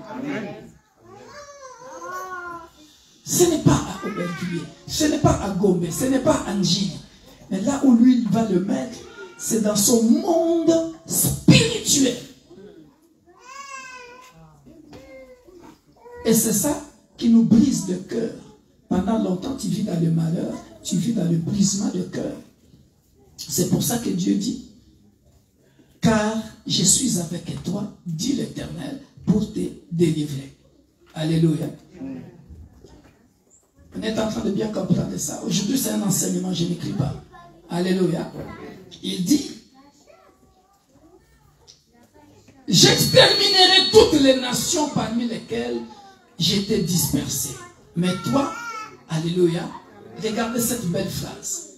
Ce n'est pas à Aubervilliers, ce n'est pas à Gombe, ce n'est pas à Njini. Mais là où lui, il va le mettre, c'est dans son monde spirituel. Et c'est ça qui nous brise le cœur. Pendant longtemps, tu vis dans le malheur, tu vis dans le brisement de cœur. C'est pour ça que Dieu dit, car je suis avec toi, dit l'Éternel, pour te délivrer. Alléluia. On est en train de bien comprendre ça. Aujourd'hui, c'est un enseignement, je n'écris pas. Alléluia. Il dit, j'exterminerai toutes les nations parmi lesquelles j'étais dispersé. Mais toi, alléluia, regardez cette belle phrase.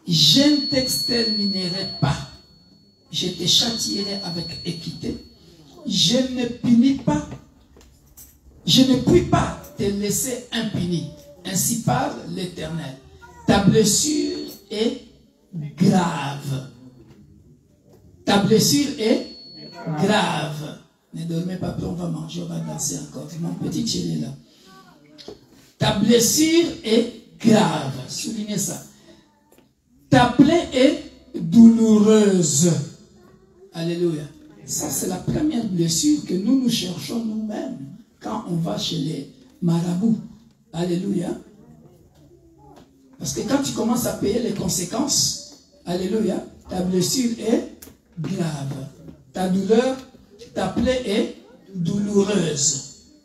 Je ne t'exterminerai pas. Je te châtierai avec équité. Je ne punis pas. Je ne puis pas te laisser impuni. Ainsi parle l'Éternel. Ta blessure est grave. Ta blessure est grave. Ne dormez pas, on va manger, on va danser encore. Mon petit chéri là. Ta blessure est grave. Soulignez ça. Ta plaie est douloureuse. Alléluia. Ça, c'est la première blessure que nous cherchons nous-mêmes. quand on va chez les marabouts. Alléluia. Parce que quand tu commences à payer les conséquences, alléluia, ta blessure est grave. Ta douleur, ta plaie est douloureuse.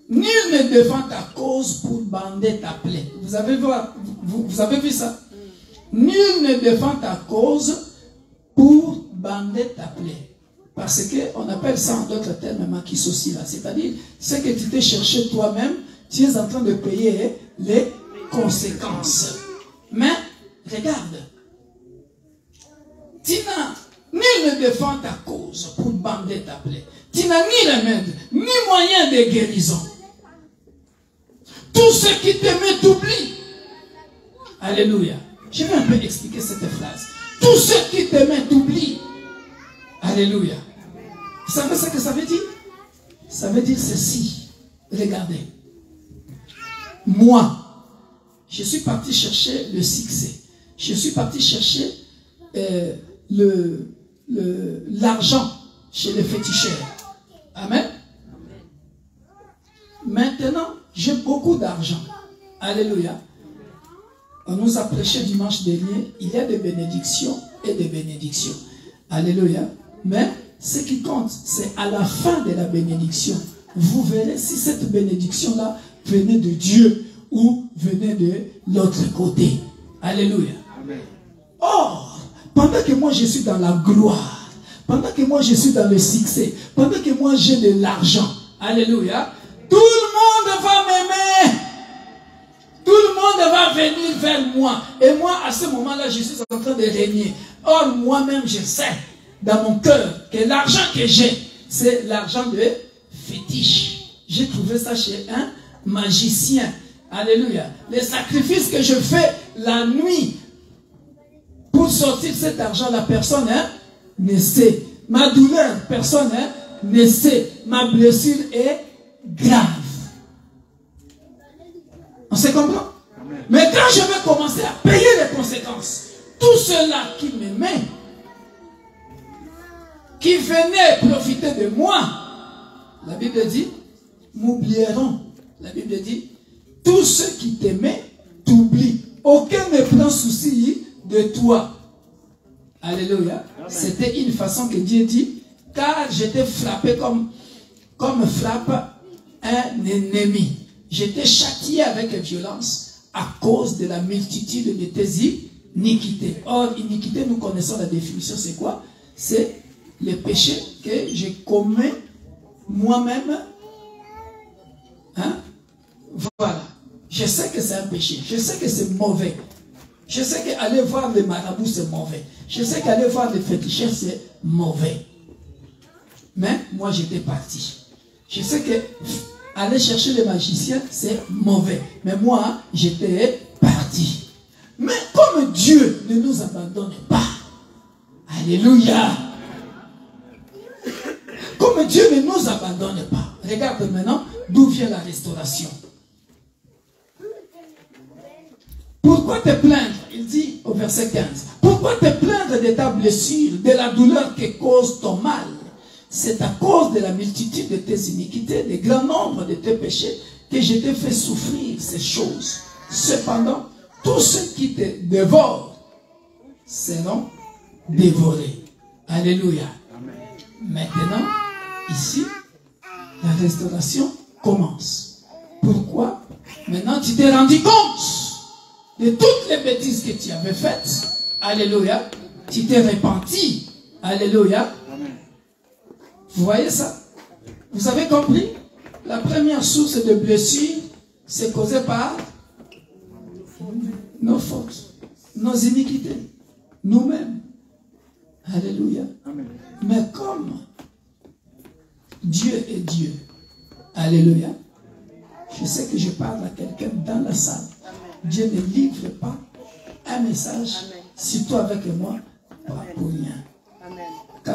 Nul ne défend ta cause pour bander ta plaie. Vous avez vu ça? Nul ne défend ta cause pour bander ta plaie. Parce qu'on appelle ça en d'autres termes makisosila. C'est-à-dire, ce que tu t'es cherché toi-même, tu es en train de payer les conséquences. Mais, regarde, nul ne défend ta cause pour bander ta plaie. Tu n'as ni remède, ni moyen de guérison. Tout ce qui t'aimait t'oublie. Alléluia. Je vais un peu expliquer cette phrase. Tout ce qui t'aimait t'oublie. Alléluia. Vous savez ce que ça veut dire? Ça veut dire ceci. Regardez. Moi, je suis parti chercher le succès. Je suis parti chercher l'argent chez les féticheurs. Amen. Maintenant, j'ai beaucoup d'argent. Alléluia. On nous a prêché dimanche dernier, il y a des bénédictions et des bénédictions. Alléluia. Mais ce qui compte, c'est à la fin de la bénédiction. Vous verrez si cette bénédiction-là venait de Dieu ou venait de l'autre côté. Alléluia. Amen. Or, pendant que moi je suis dans la gloire, pendant que moi je suis dans le succès, pendant que moi j'ai de l'argent, alléluia, tout le monde va m'aimer. Tout le monde va venir vers moi. Et moi, à ce moment-là, je suis en train de régner. Or, moi-même, je sais dans mon cœur que l'argent que j'ai, c'est l'argent de fétiche. J'ai trouvé ça chez un magicien. Alléluia. Les sacrifices que je fais la nuit pour sortir cet argent, la personne ne sait. Ma douleur, personne ne sait. Ma blessure est grave. On se comprend? Amen. Mais quand je vais commencer à payer les conséquences, tous ceux-là qui m'aimaient, qui venaient profiter de moi, la Bible dit, m'oublieront. La Bible dit, tous ceux qui t'aimaient t'oublient. Aucun ne prend souci de toi. Alléluia. C'était une façon que Dieu dit, car j'étais frappé comme frappe un ennemi. J'étais châtié avec violence à cause de la multitude de tes iniquités. Or, iniquité, nous connaissons la définition, c'est quoi? C'est le péché que je commets moi-même. Hein? Voilà. Je sais que c'est un péché. Je sais que c'est mauvais. Je sais qu'aller voir les marabouts, c'est mauvais. Je sais qu'aller voir les féticheurs, c'est mauvais. Mais moi, j'étais parti. Je sais que aller chercher les magiciens, c'est mauvais. Mais moi, j'étais parti. Mais comme Dieu ne nous abandonne pas, alléluia. Comme Dieu ne nous abandonne pas, regarde maintenant d'où vient la restauration. Pourquoi te plaindre? Il dit au verset 15. Pourquoi te plaindre de ta blessure, de la douleur que cause ton mal? C'est à cause de la multitude de tes iniquités, du grand nombre de tes péchés, que je t'ai fait souffrir ces choses. Cependant, tous ceux qui te dévorent seront dévorés. Alléluia. Amen. Maintenant, ici, la restauration commence. Pourquoi? Maintenant, tu t'es rendu compte de toutes les bêtises que tu avais faites. Alléluia. Tu t'es repenti. Alléluia. Amen. Vous voyez ça? Vous avez compris? La première source de blessure, c'est causé par nos fautes, nos iniquités, nous-mêmes. Alléluia. Amen. Mais comme Dieu est Dieu, alléluia, je sais que je parle à quelqu'un dans la salle. Dieu ne livre pas un message, surtout avec moi, pas pour rien.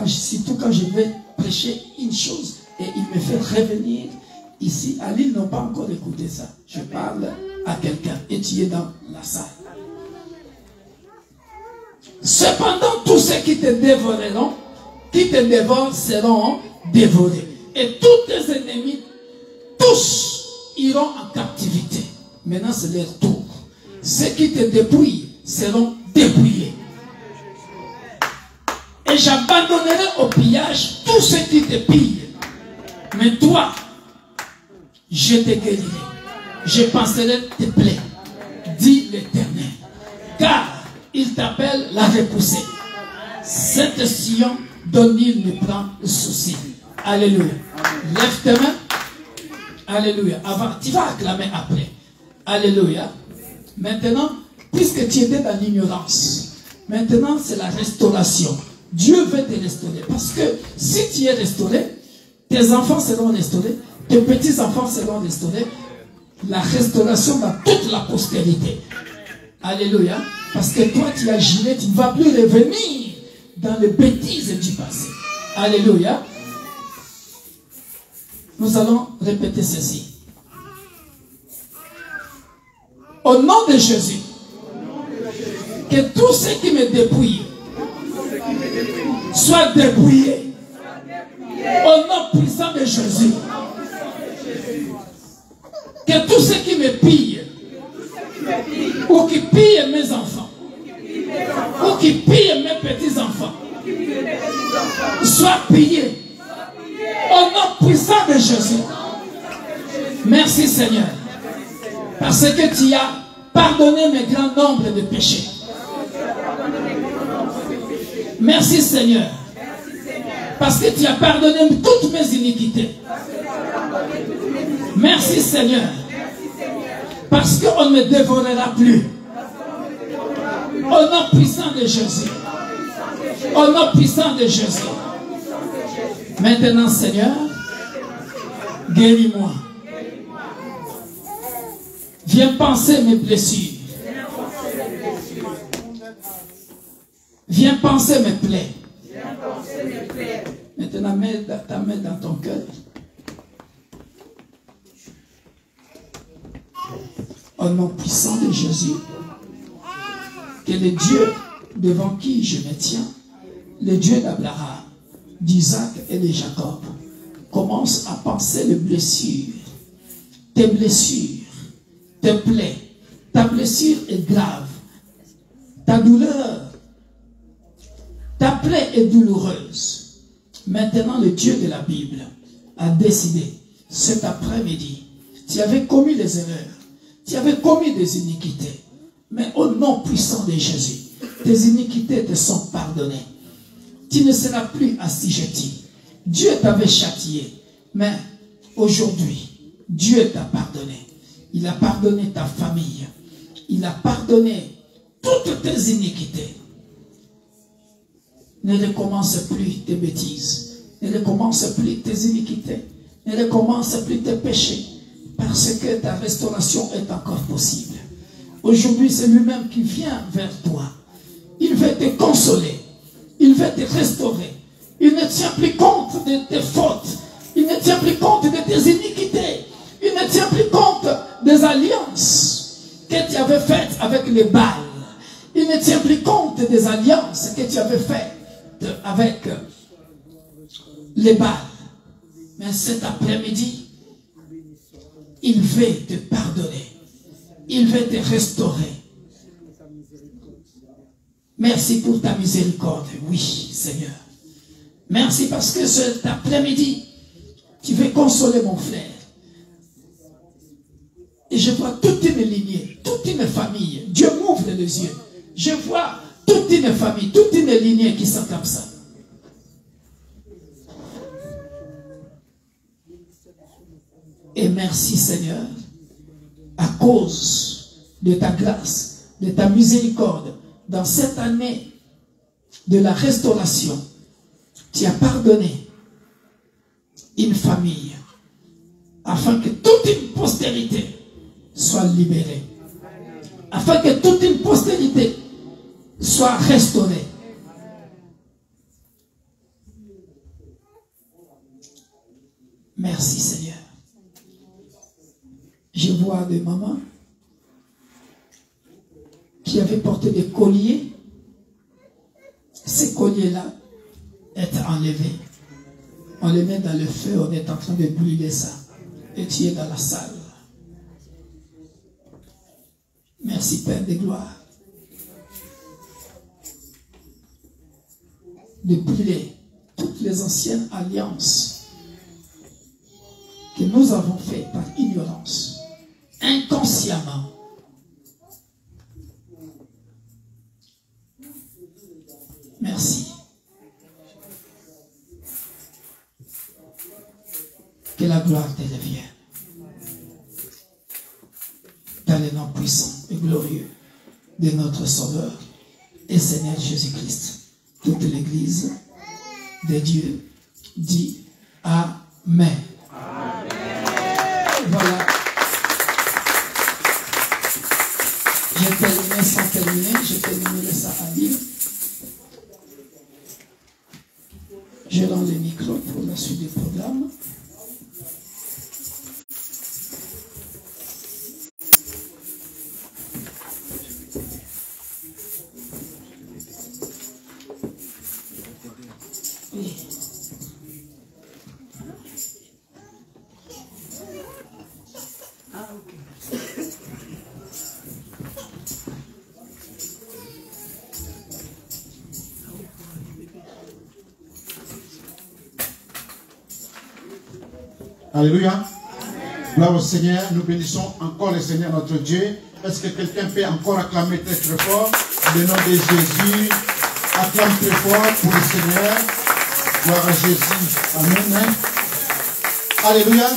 Surtout quand je vais prêcher une chose et il me fait revenir ici, à l'île, n'ont pas encore écouté ça. Je parle à quelqu'un et tu es dans la salle. Cependant, tous ceux qui te dévoreront, qui te dévorent seront dévorés. Et tous tes ennemis, tous iront en captivité. Maintenant, c'est leur tour. Ceux qui te dépouillent seront dépouillés. Et j'abandonnerai au pillage tous ceux qui te pillent. Mais toi, je te guérirai. Je penserai tes plaies, dit l'Éternel. Car il t'appelle la repoussée. Cette Sion dont il ne prend le souci. Alléluia. Lève tes mains. Alléluia. Avant, tu vas acclamer après. Alléluia. Maintenant, puisque tu étais dans l'ignorance, maintenant c'est la restauration. Dieu veut te restaurer. Parce que si tu es restauré, tes enfants seront restaurés, tes petits-enfants seront restaurés. La restauration dans toute la postérité. Alléluia. Parce que toi, tu as gîné, tu ne vas plus revenir dans les bêtises du passé. Alléluia. Nous allons répéter ceci. Au nom de Jésus, que tous ceux qui me dépouillent soient dépouillés. Au nom puissant de Jésus. Que tous ceux qui me pillent, ou qui pillent mes enfants, ou qui pillent mes petits-enfants, soient pillés. Au nom puissant de Jésus. Merci Seigneur. Parce que tu as pardonné mes grands nombres de péchés. Merci Seigneur. Parce que tu as pardonné toutes mes iniquités. Merci Seigneur. Parce qu'on ne me dévorera plus. Au nom puissant de Jésus. Au nom puissant de Jésus. Maintenant Seigneur, guéris-moi. Viens penser mes blessures. Viens penser mes plaies. Maintenant, mets ta main dans ton cœur. Au nom puissant de Jésus, que le Dieu devant qui je me tiens, le Dieu d'Abraham, d'Isaac et de Jacob, commence à penser les blessures, tes blessures, tes plaies. Ta blessure est grave. Ta douleur, ta plaie est douloureuse. Maintenant, le Dieu de la Bible a décidé, cet après-midi, tu avais commis des erreurs, tu avais commis des iniquités, mais au nom puissant de Jésus, tes iniquités te sont pardonnées. Tu ne seras plus assujetti. Dieu t'avait châtié, mais aujourd'hui, Dieu t'a pardonné. Il a pardonné ta famille. Il a pardonné toutes tes iniquités. Ne recommence plus tes bêtises. Ne recommence plus tes iniquités. Ne recommence plus tes péchés. Parce que ta restauration est encore possible. Aujourd'hui, c'est lui-même qui vient vers toi. Il veut te consoler. Il veut te restaurer. Il ne tient plus compte de tes fautes. Il ne tient plus compte de tes iniquités. Il ne tient plus compte des alliances que tu avais faites avec les Baals. Il ne tient plus compte des alliances que tu avais faites avec les Baals. Mais cet après-midi, il veut te pardonner. Il veut te restaurer. Merci pour ta miséricorde. Oui, Seigneur. Merci parce que cet après-midi, tu veux consoler mon frère. Et je vois toute une lignée, toute une famille. Dieu m'ouvre les yeux. Je vois toute une famille, toute une lignée qui sont comme ça. Et merci Seigneur, à cause de ta grâce, de ta miséricorde, dans cette année de la restauration, tu as pardonné une famille, afin que toute une postérité soit libérée, afin que toute une postérité soit restaurée. Merci Seigneur. Je vois des mamans qui avaient porté des colliers. Ces colliers-là est enlevé. On les met dans le feu, on est en train de brûler ça. Et tu es dans la salle. Merci Père de gloire. De brûler toutes les anciennes alliances que nous avons faites par ignorance, inconsciemment. Merci. Que la gloire te revienne. Dans le nom puissant et glorieux de notre Sauveur et Seigneur Jésus-Christ. Toute l'Église de Dieu dit Amen. Amen. Voilà. J'ai terminé sans terminer. J'ai terminé ça à lire. Je rends le micro pour la suite du programme. Alléluia. Gloire au Seigneur. Nous bénissons encore le Seigneur notre Dieu. Est-ce que quelqu'un peut encore acclamer très très fort le nom de Jésus? Acclame très fort pour le Seigneur. Gloire à Jésus. Amen. Alléluia.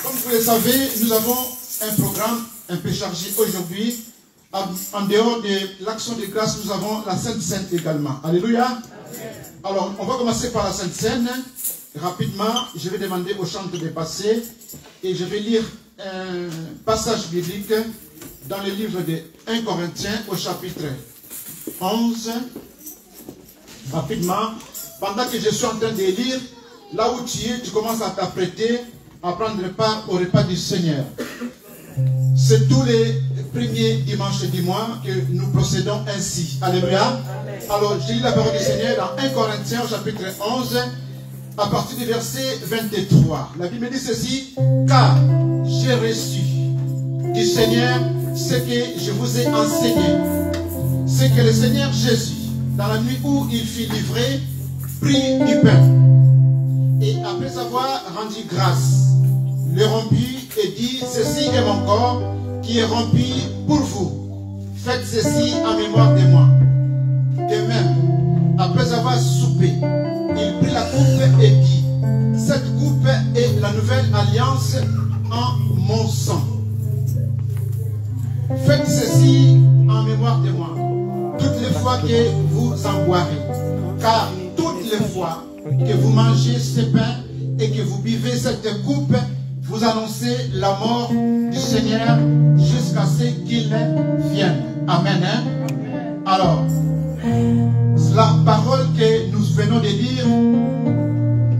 Comme vous le savez, nous avons un programme un peu chargé aujourd'hui. En dehors de l'action de grâce, nous avons la Sainte Seine également. Alléluia. Alors, on va commencer par la Sainte Seine. Rapidement, je vais demander au chanteur de passer et je vais lire un passage biblique dans le livre de 1 Corinthiens au chapitre 11. Rapidement, pendant que je suis en train de lire, là où tu es, tu commences à t'apprêter à prendre part au repas du Seigneur. C'est tous les premiers dimanches du mois que nous procédons ainsi. Alléluia. Alors, je lis la parole du Seigneur dans 1 Corinthiens au chapitre 11. À partir du verset 23, la Bible dit ceci: car j'ai reçu du Seigneur ce que je vous ai enseigné. C'est que le Seigneur Jésus, dans la nuit où il fut livré, prit du pain. Et après avoir rendu grâce, le rompit et dit: ceci est mon corps qui est rompu pour vous. Faites ceci en mémoire de moi. De même, après avoir soupé, il prit la coupe et dit: cette coupe est la nouvelle alliance en mon sang. Faites ceci en mémoire de moi, toutes les fois que vous en boirez. Car toutes les fois que vous mangez ce pain et que vous buvez cette coupe, vous annoncez la mort du Seigneur jusqu'à ce qu'il vienne. Amen. Alors, la parole que nous venons de lire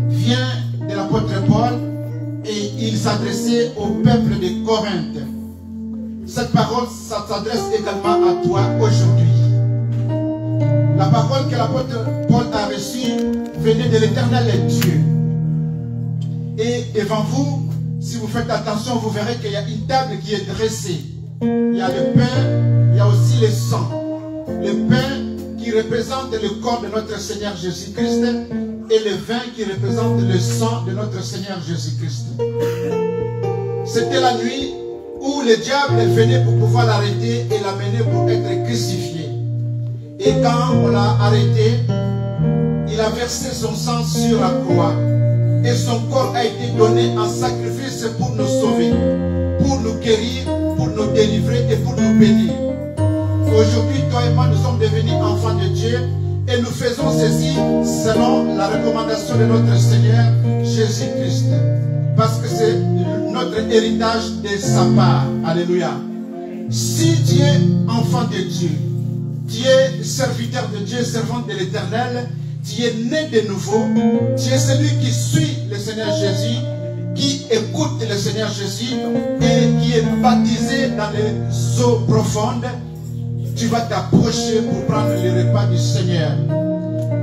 vient de l'apôtre Paul et il s'adressait au peuple de Corinthe. Cette parole s'adresse également à toi aujourd'hui. La parole que l'apôtre Paul a reçue venait de l'Éternel Dieu. Et devant vous, si vous faites attention, vous verrez qu'il y a une table qui est dressée. Il y a le pain, il y a aussi le sang. Le pain qui représente le corps de notre Seigneur Jésus-Christ et le vin qui représente le sang de notre Seigneur Jésus-Christ. C'était la nuit où le diable venait pour pouvoir l'arrêter et l'amener pour être crucifié. Et quand on l'a arrêté, il a versé son sang sur la croix et son corps a été donné en sacrifice pour nous sauver, pour nous guérir, pour nous délivrer et pour nous bénir. Aujourd'hui, toi et moi, nous sommes devenus enfants de Dieu et nous faisons ceci selon la recommandation de notre Seigneur Jésus-Christ. Parce que c'est notre héritage de sa part. Alléluia. Si tu es enfant de Dieu, tu es serviteur de Dieu, servant de l'Éternel, tu es né de nouveau, tu es celui qui suit le Seigneur Jésus, qui écoute le Seigneur Jésus et qui est baptisé dans les eaux profondes, tu vas t'approcher pour prendre le repas du Seigneur.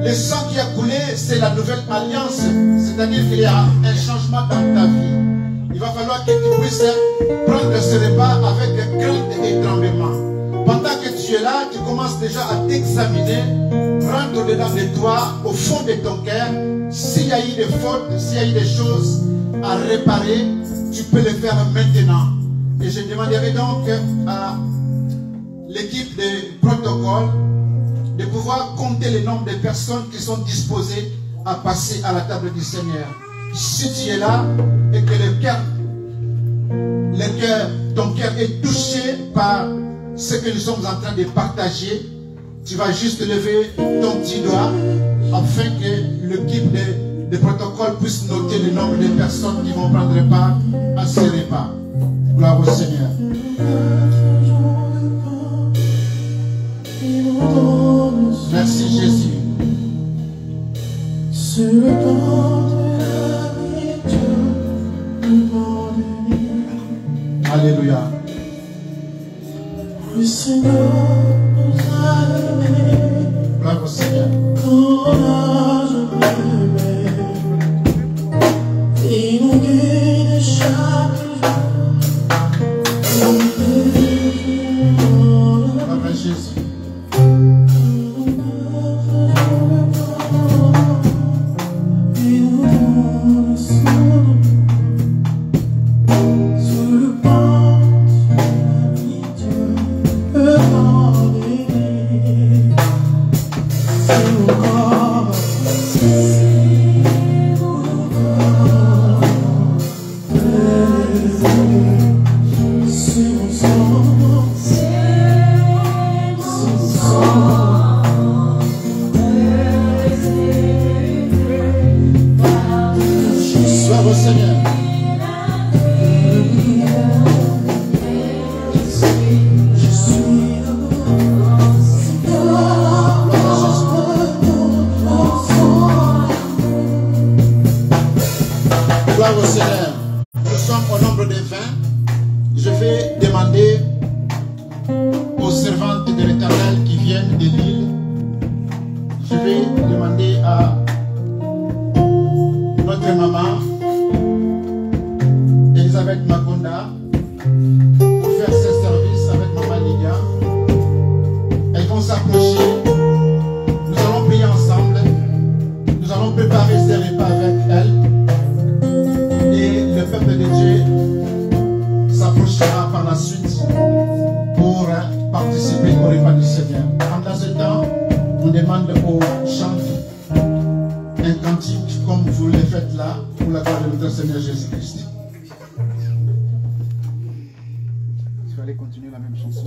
Le sang qui a coulé, c'est la nouvelle alliance, c'est-à-dire qu'il y a un changement dans ta vie. Il va falloir que tu puisses prendre ce repas avec crainte et tremblement. es là, tu commences déjà à t'examiner, rendre dedans de toi, au fond de ton cœur, s'il y a eu des fautes, s'il y a eu des choses à réparer, tu peux le faire maintenant. Et je demanderai donc à l'équipe de protocole de pouvoir compter le nombre de personnes qui sont disposées à passer à la table du Seigneur. Si tu es là et que ton cœur est touché par ce que nous sommes en train de partager, tu vas juste lever ton petit doigt afin que l'équipe de protocole puisse noter le nombre de personnes qui vont prendre part à ce repas. Gloire au Seigneur. Merci Jésus. Alléluia. Le Seigneur nous a aimés. Gloire au Seigneur. Il nous guide chaque jour. Gloire à Jésus. Il nous donne son sous le banc de Dieu. C'est mon corps. Gloire au Seigneur. Gloire au Seigneur. Nous sommes au nombre de 20. Je vais demander aux servantes de l'Éternel qui viennent de l'île. Je vais demander à notre maman, Elisabeth Makonda, pour faire ce service avec maman Lydia. Elles vont s'approcher. Nous allons prier ensemble. Nous allons préparer ces repas avec elles. Et le peuple de Dieu s'approchera par la suite pour participer au repas du Seigneur. Pendant ce temps, on demande aux chants un cantique comme vous le faites là pour la gloire de notre Seigneur Jésus-Christ. Je vais aller continuer la même chanson.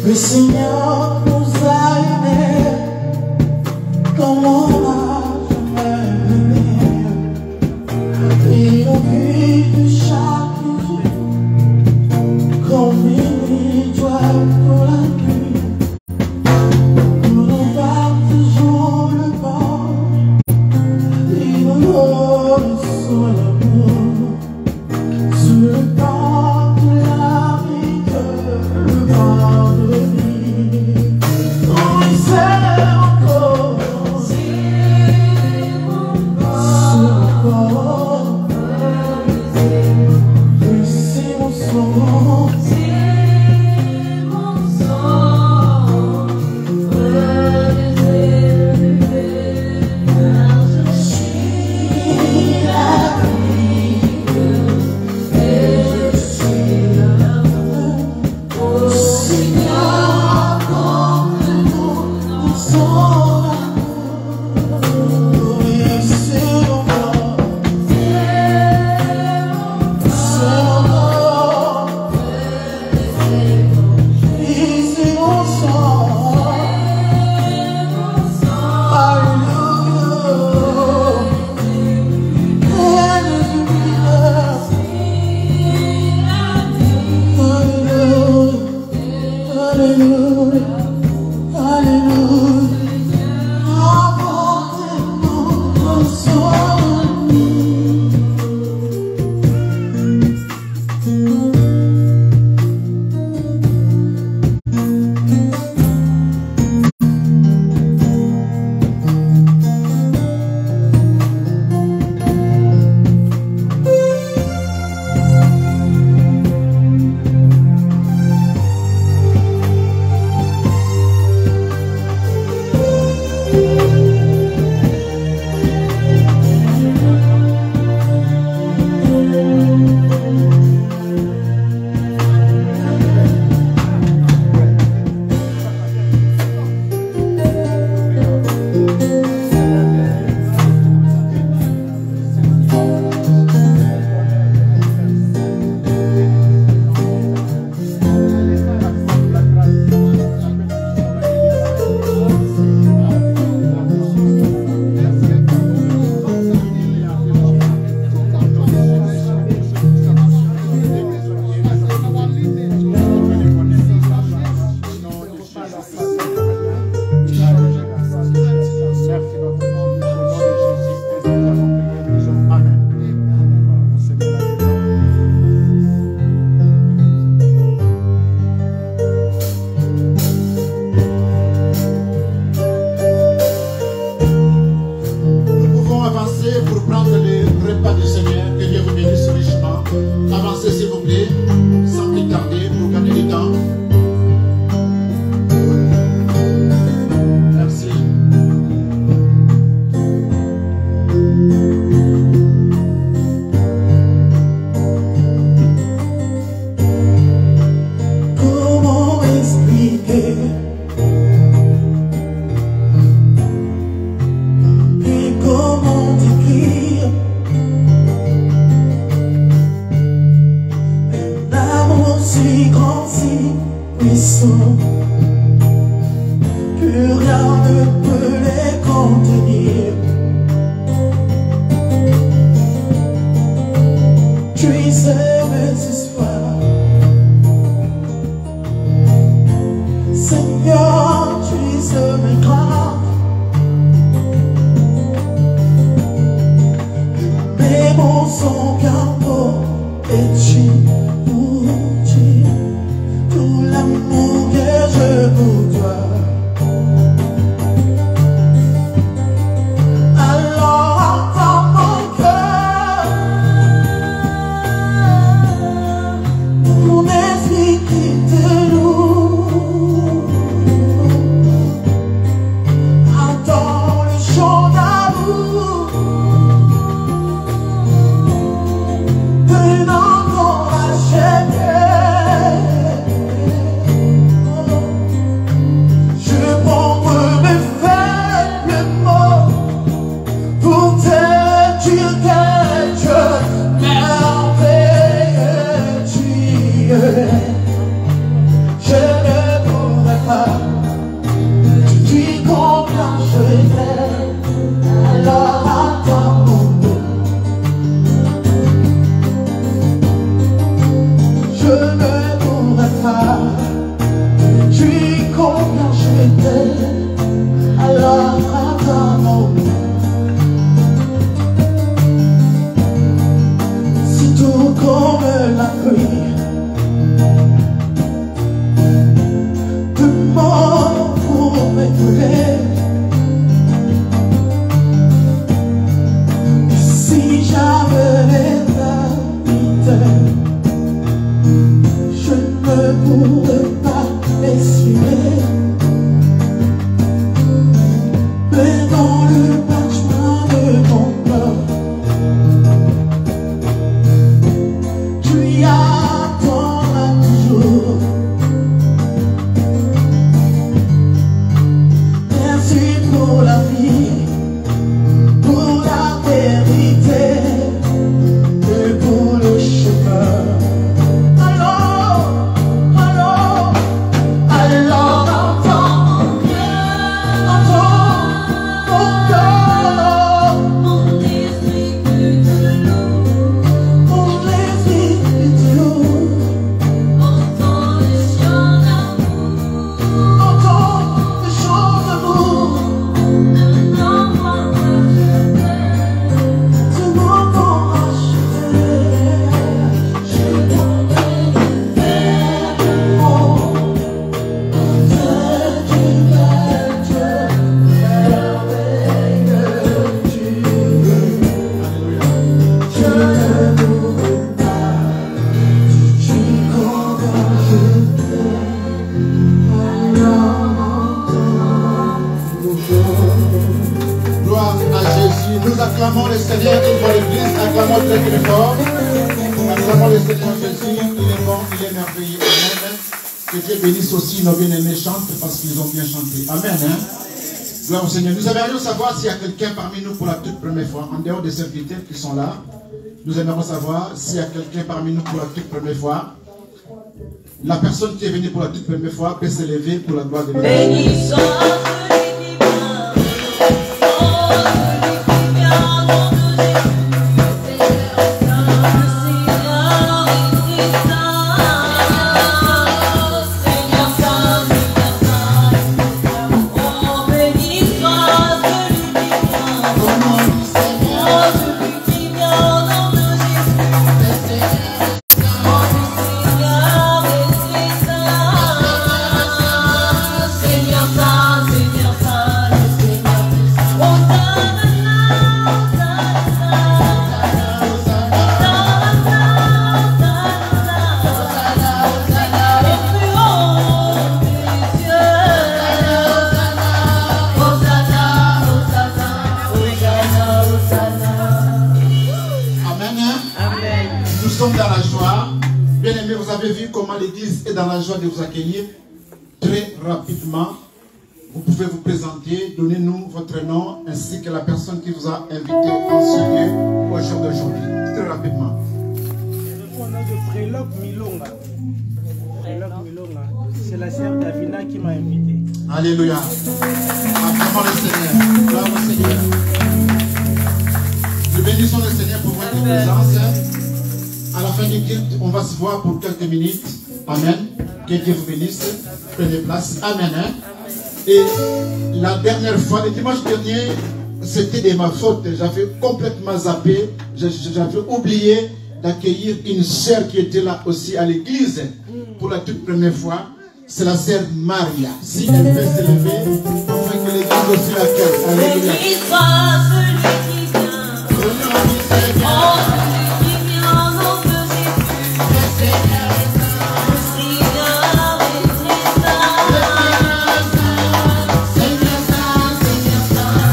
Le Seigneur nous a aimés comme on n'a jamais aimé. Il nous guide chaque jour comme une étoile dans la nuit. Nous nous partageons le pain. Il nous donne son amour sur le pain de la vie, le pain de vie. On y sait encore sur le corps. C'est mon sang. Seigneur, accorde-nous son amour. plus rien ne peut les contenir. Tu y sais ce soir, Seigneur, tu y sais mes craintes. Mes mots sont qu'un mot et tu nous dis tout l'amour que je vous dois. Alors entends mon cœur, mon esprit qui te loue. Entends le chant d'amour d'un enfant racheté. Je prends mes faibles mots pour te dire que Dieu merveilleux tu es. Je ne pourrais pas te dire combien je t'aime. Alors attends mon dos. Je ne pourrais pas te dire combien je t'aime. Alors attends mon dos. Sitôt comme la pluie, de mots pour m'écouler. Si j'avais les habitants, je ne pourrais pas essuyer. Mais dans le parchemin de ton corps, tu y attendras toujours. Merci pour la vie, pour la vérité et pour le chemin. Alors entends mon cœur, mon esprit qui te loue. Entends le chant d'amour d'un enfant racheté. Je prends mes faibles mots pour te dire que Dieu merveilleux tu es. Je ne pourrais pas te dire combien je t'aime. Alors entends mon cœur. Gloire à Jésus. Nous acclamons le Seigneur une fois l'église. Acclamons très très fort. Acclamons le Seigneur Jésus. Il est bon, il est merveilleux. Amen. Que Dieu bénisse aussi nos bien-aimés chantent parce qu'ils ont bien chanté. Amen. Hein? Gloire au Seigneur. Nous aimerions savoir s'il y a quelqu'un parmi nous pour la toute première fois, en dehors des serviteurs qui sont là. Nous aimerions savoir s'il y a quelqu'un parmi nous pour la toute première fois. La personne qui est venue pour la toute première fois peut se lever pour la gloire de Dieu. Béni soit celui qui vient, oh, celui qui vient au nom de Jésus. Le Seigneur est Christ, Seigneur Saint, oh, béni soit celui qui vient, oh, celui qui vient au nom de Jésus. Oh, le Seigneur est Christ, Seigneur Saint, le Seigneur. Oh, le plus haut des cieux. Hosanna, Hosanna, Hosanna, Hosanna. Amen. Amen. Nous sommes dans la joie. Bien aimés, vous avez vu comment l'église est dans la joie de vous accueillir. Très rapidement, vous pouvez vous présenter, donnez-nous votre nom ainsi que la personne qui vous a invité en ce lieu au jour d'aujourd'hui. Très rapidement. Le nom de Préloc Milonga. Préloc Milonga. C'est la sœur Davina qui m'a invité. Alléluia. Acclamons le Seigneur. Gloire au Seigneur. Nous bénissons le Seigneur pour votre présence. À la fin du culte, on va se voir pour quelques minutes. Amen. Que Dieu vous bénisse. Prenez place. Amen. Et la dernière fois, le dimanche dernier, c'était de ma faute. J'avais complètement zappé. J'avais oublié d'accueillir une sœur qui était là aussi à l'église pour la toute première fois. C'est la sœur Maria. Si elle peut s'élever, afin que l'église aussi l'accueille. Alléluia. Béni soit celui qui vient. Oh, celui qui vient au nom de Jésus. Le Seigneur est saint. Le Seigneur est très saint. Seigneur saint, Seigneur saint.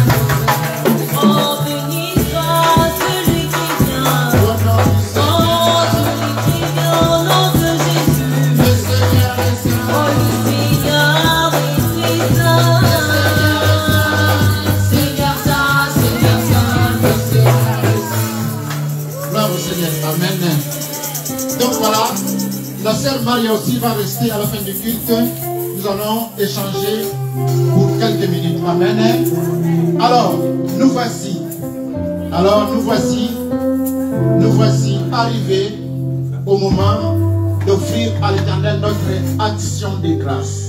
Oh, béni soit celui qui vient. Oh, celui qui vient au nom de Jésus. Le Seigneur est saint. Oh, le Seigneur est très saint. Seigneur saint, Seigneur saint, le Seigneur est saint. Gloire au Seigneur. Amen. Donc voilà, la sœur Maria aussi va rester à la fin du culte. Nous allons échanger pour quelques minutes. Amen. Alors, nous voici arrivés au moment d'offrir à l'Éternel notre action de grâce.